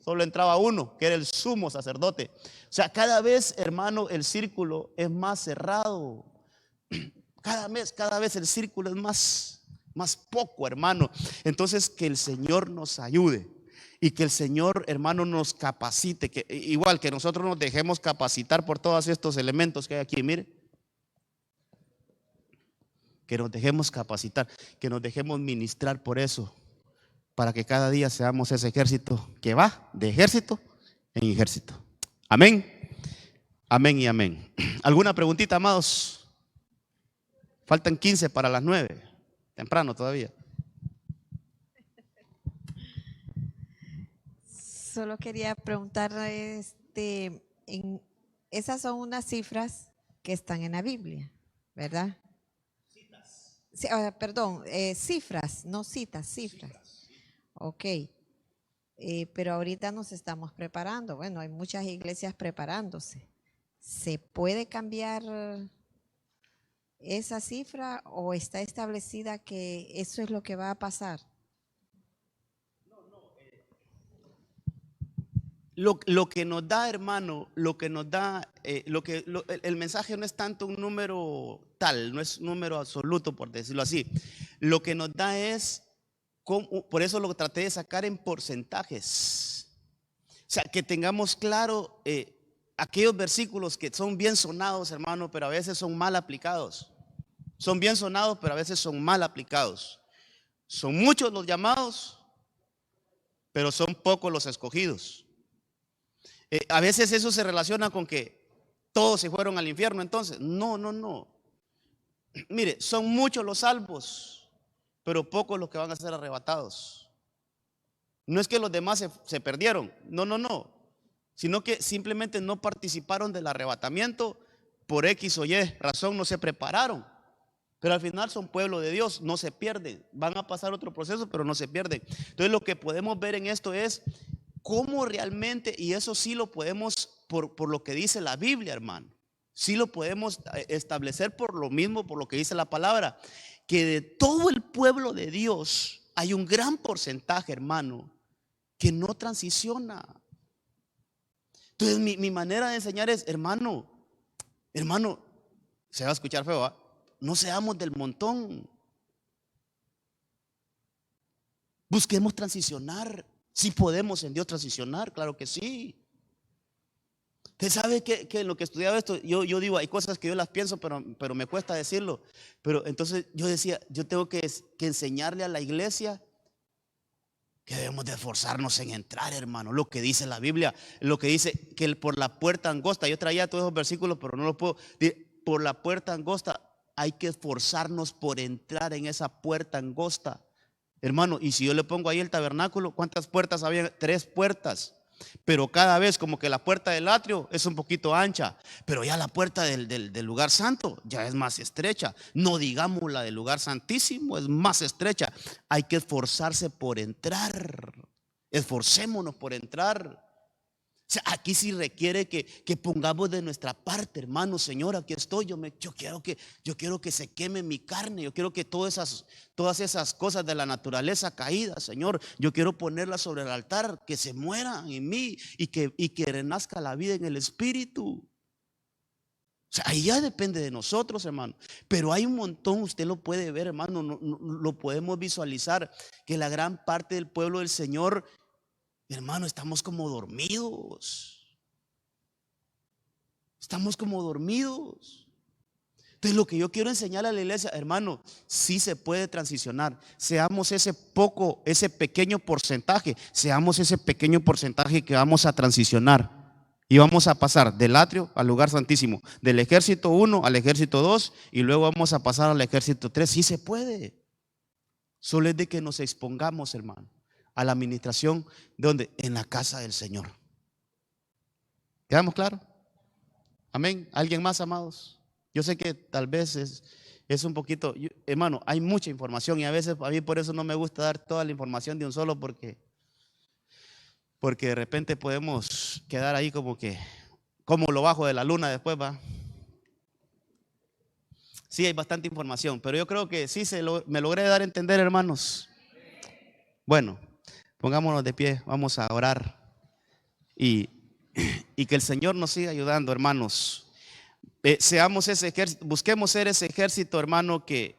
Speaker 1: solo entraba uno, que era el sumo sacerdote. O sea, cada vez, hermano, el círculo es más cerrado. Cada vez el círculo es más poco, hermano. Entonces, que el Señor nos ayude y que el Señor, hermano, nos capacite, que igual que nosotros nos dejemos capacitar por todos estos elementos que hay aquí, mire. Que nos dejemos capacitar, que nos dejemos ministrar por eso, para que cada día seamos ese ejército que va de ejército en ejército. Amén, amén y amén. ¿Alguna preguntita, amados? Faltan 15 para las 9. Temprano todavía.
Speaker 3: Solo quería preguntar, esas son unas cifras que están en la Biblia, ¿verdad? Sí, perdón, cifras, no citas, cifras. Ok. Pero ahorita nos estamos preparando. Bueno, hay muchas iglesias preparándose. ¿Se puede cambiar esa cifra o está establecida que eso es lo que va a pasar?
Speaker 1: Lo que nos da, hermano, lo que nos da, el mensaje no es tanto un número tal, no es un número absoluto, por decirlo así. Lo que nos da es, por eso lo traté de sacar en porcentajes. O sea, que tengamos claro aquellos versículos que son bien sonados, hermano, pero a veces son mal aplicados. Son bien sonados, pero a veces son mal aplicados. Son muchos los llamados, pero son pocos los escogidos. A veces eso se relaciona con que todos se fueron al infierno. Entonces, no. Mire, son muchos los salvos, pero pocos los que van a ser arrebatados. No es que los demás se perdieron, no, sino que simplemente no participaron del arrebatamiento por X o Y razón, no se prepararon. Pero al final son pueblo de Dios, no se pierden, van a pasar otro proceso, pero no se pierden. Entonces lo que podemos ver en esto es cómo realmente, y eso sí lo podemos por lo que dice la Biblia, hermano, sí lo podemos establecer por lo mismo, por lo que dice la palabra, que de todo el pueblo de Dios hay un gran porcentaje, hermano, que no transiciona. Entonces mi manera de enseñar es, hermano, se va a escuchar feo, ¿eh? No seamos del montón. Busquemos transicionar. Si podemos en Dios transicionar, claro que sí. Usted sabe que en lo que estudiaba esto, yo digo, hay cosas que yo las pienso, pero me cuesta decirlo. Pero entonces yo decía, yo tengo que enseñarle a la iglesia que debemos de esforzarnos en entrar, hermano. Lo que dice la Biblia, lo que dice que por la puerta angosta, yo traía todos esos versículos, pero no los puedo. Por la puerta angosta hay que esforzarnos por entrar en esa puerta angosta, hermano. Y si yo le pongo ahí el tabernáculo, ¿cuántas puertas había? 3 puertas. Pero cada vez como que la puerta del atrio es un poquito ancha, pero ya la puerta del lugar santo ya es más estrecha. No digamos la del lugar santísimo, es más estrecha. Hay que esforzarse por entrar. Esforcémonos por entrar. O sea, aquí sí requiere que pongamos de nuestra parte, hermano. Señor, aquí estoy. Yo quiero que se queme mi carne. Yo quiero que todas esas cosas de la naturaleza caída, Señor, yo quiero ponerlas sobre el altar, que se mueran en mí y que renazca la vida en el Espíritu. O sea, ahí ya depende de nosotros, hermano. Pero hay un montón, usted lo puede ver, hermano, lo podemos visualizar, que la gran parte del pueblo del Señor, hermano, estamos como dormidos. Estamos como dormidos. Entonces lo que yo quiero enseñarle a la iglesia, hermano, sí se puede transicionar. Seamos ese pequeño porcentaje. Seamos ese pequeño porcentaje que vamos a transicionar. Y vamos a pasar del atrio al lugar santísimo. Del ejército 1 al ejército 2. Y luego vamos a pasar al ejército 3. Sí se puede. Solo es de que nos expongamos, hermano, a la administración, ¿de dónde? En la casa del Señor. ¿Quedamos claros? Amén. ¿Alguien más, amados? Yo sé que tal vez es un poquito, hermano, hay mucha información y a veces a mí por eso no me gusta dar toda la información de un solo, porque de repente podemos quedar ahí como lo bajo de la luna después, ¿va? Sí, hay bastante información, pero yo creo que sí me logré dar a entender, hermanos. Bueno, pongámonos de pie, vamos a orar y que el Señor nos siga ayudando, hermanos. Seamos ese ejército, busquemos ser ese ejército, hermano, que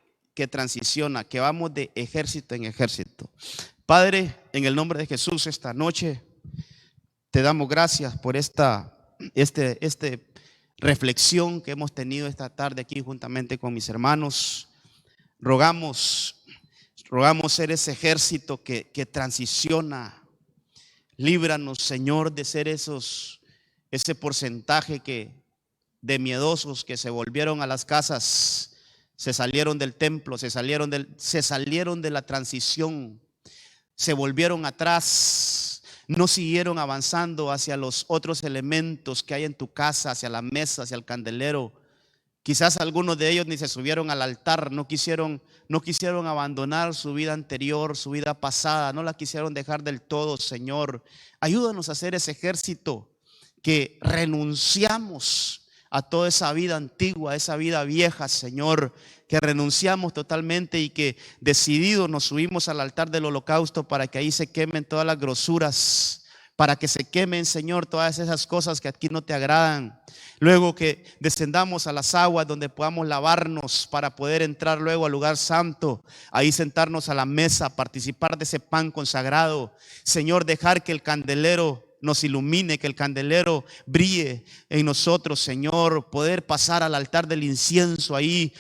Speaker 1: transiciona, que vamos de ejército en ejército. Padre, en el nombre de Jesús, esta noche te damos gracias por esta reflexión que hemos tenido esta tarde aquí juntamente con mis hermanos. Rogamos ser ese ejército que transiciona. Líbranos, Señor, de ser ese porcentaje de miedosos que se volvieron a las casas, se salieron del templo, se salieron de la transición, se volvieron atrás, no siguieron avanzando hacia los otros elementos que hay en tu casa, hacia la mesa, hacia el candelero. Quizás algunos de ellos ni se subieron al altar, no quisieron abandonar su vida anterior, su vida pasada, no la quisieron dejar del todo, Señor. Ayúdanos a hacer ese ejército que renunciamos a toda esa vida antigua, esa vida vieja, Señor, que renunciamos totalmente y que decididos nos subimos al altar del holocausto para que ahí se quemen todas las grosuras, para que se quemen, Señor, todas esas cosas que aquí no te agradan. Luego que descendamos a las aguas donde podamos lavarnos para poder entrar luego al lugar santo, ahí sentarnos a la mesa, participar de ese pan consagrado. Señor, dejar que el candelero nos ilumine, que el candelero brille en nosotros, Señor, poder pasar al altar del incienso ahí,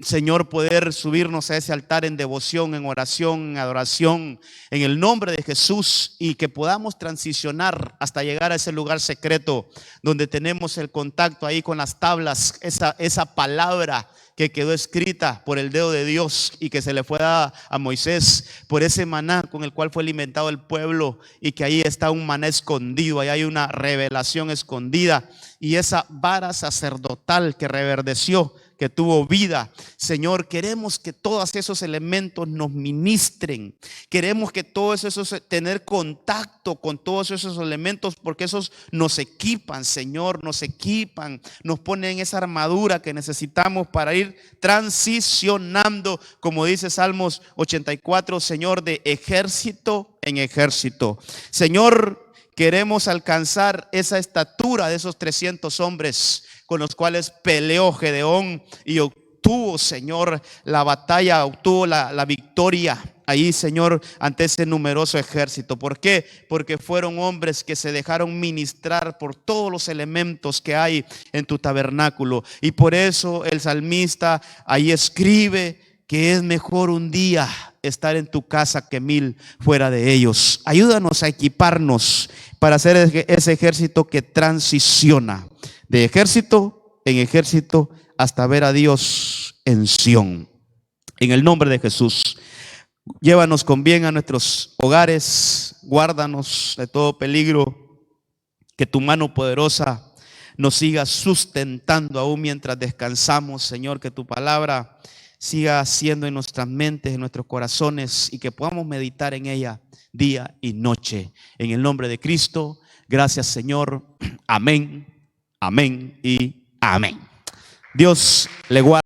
Speaker 1: Señor, poder subirnos a ese altar en devoción, en oración, en adoración, en el nombre de Jesús, y que podamos transicionar hasta llegar a ese lugar secreto donde tenemos el contacto ahí con las tablas, esa palabra que quedó escrita por el dedo de Dios y que se le fue dada a Moisés, por ese maná con el cual fue alimentado el pueblo, y que ahí está un maná escondido, ahí hay una revelación escondida, y esa vara sacerdotal que reverdeció, que tuvo vida. Señor, queremos que todos esos elementos nos ministren. Queremos que todos esos, tener contacto con todos esos elementos, porque esos nos equipan, Señor, nos equipan, nos ponen esa armadura que necesitamos para ir transicionando, como dice Salmos 84, Señor, de ejército en ejército. Señor, queremos alcanzar esa estatura de esos 300 hombres con los cuales peleó Gedeón y obtuvo, Señor, la batalla, obtuvo la victoria ahí, Señor, ante ese numeroso ejército. ¿Por qué? Porque fueron hombres que se dejaron ministrar por todos los elementos que hay en tu tabernáculo. Y por eso el salmista ahí escribe que es mejor un día estar en tu casa que 1000 fuera de ellos. Ayúdanos a equiparnos para hacer ese ejército que transiciona de ejército en ejército hasta ver a Dios en Sión. En el nombre de Jesús, llévanos con bien a nuestros hogares, guárdanos de todo peligro, que tu mano poderosa nos siga sustentando aún mientras descansamos, Señor, que tu palabra siga siendo en nuestras mentes, en nuestros corazones, y que podamos meditar en ella día y noche. En el nombre de Cristo, gracias, Señor. Amén, amén y amén. Dios le guarde.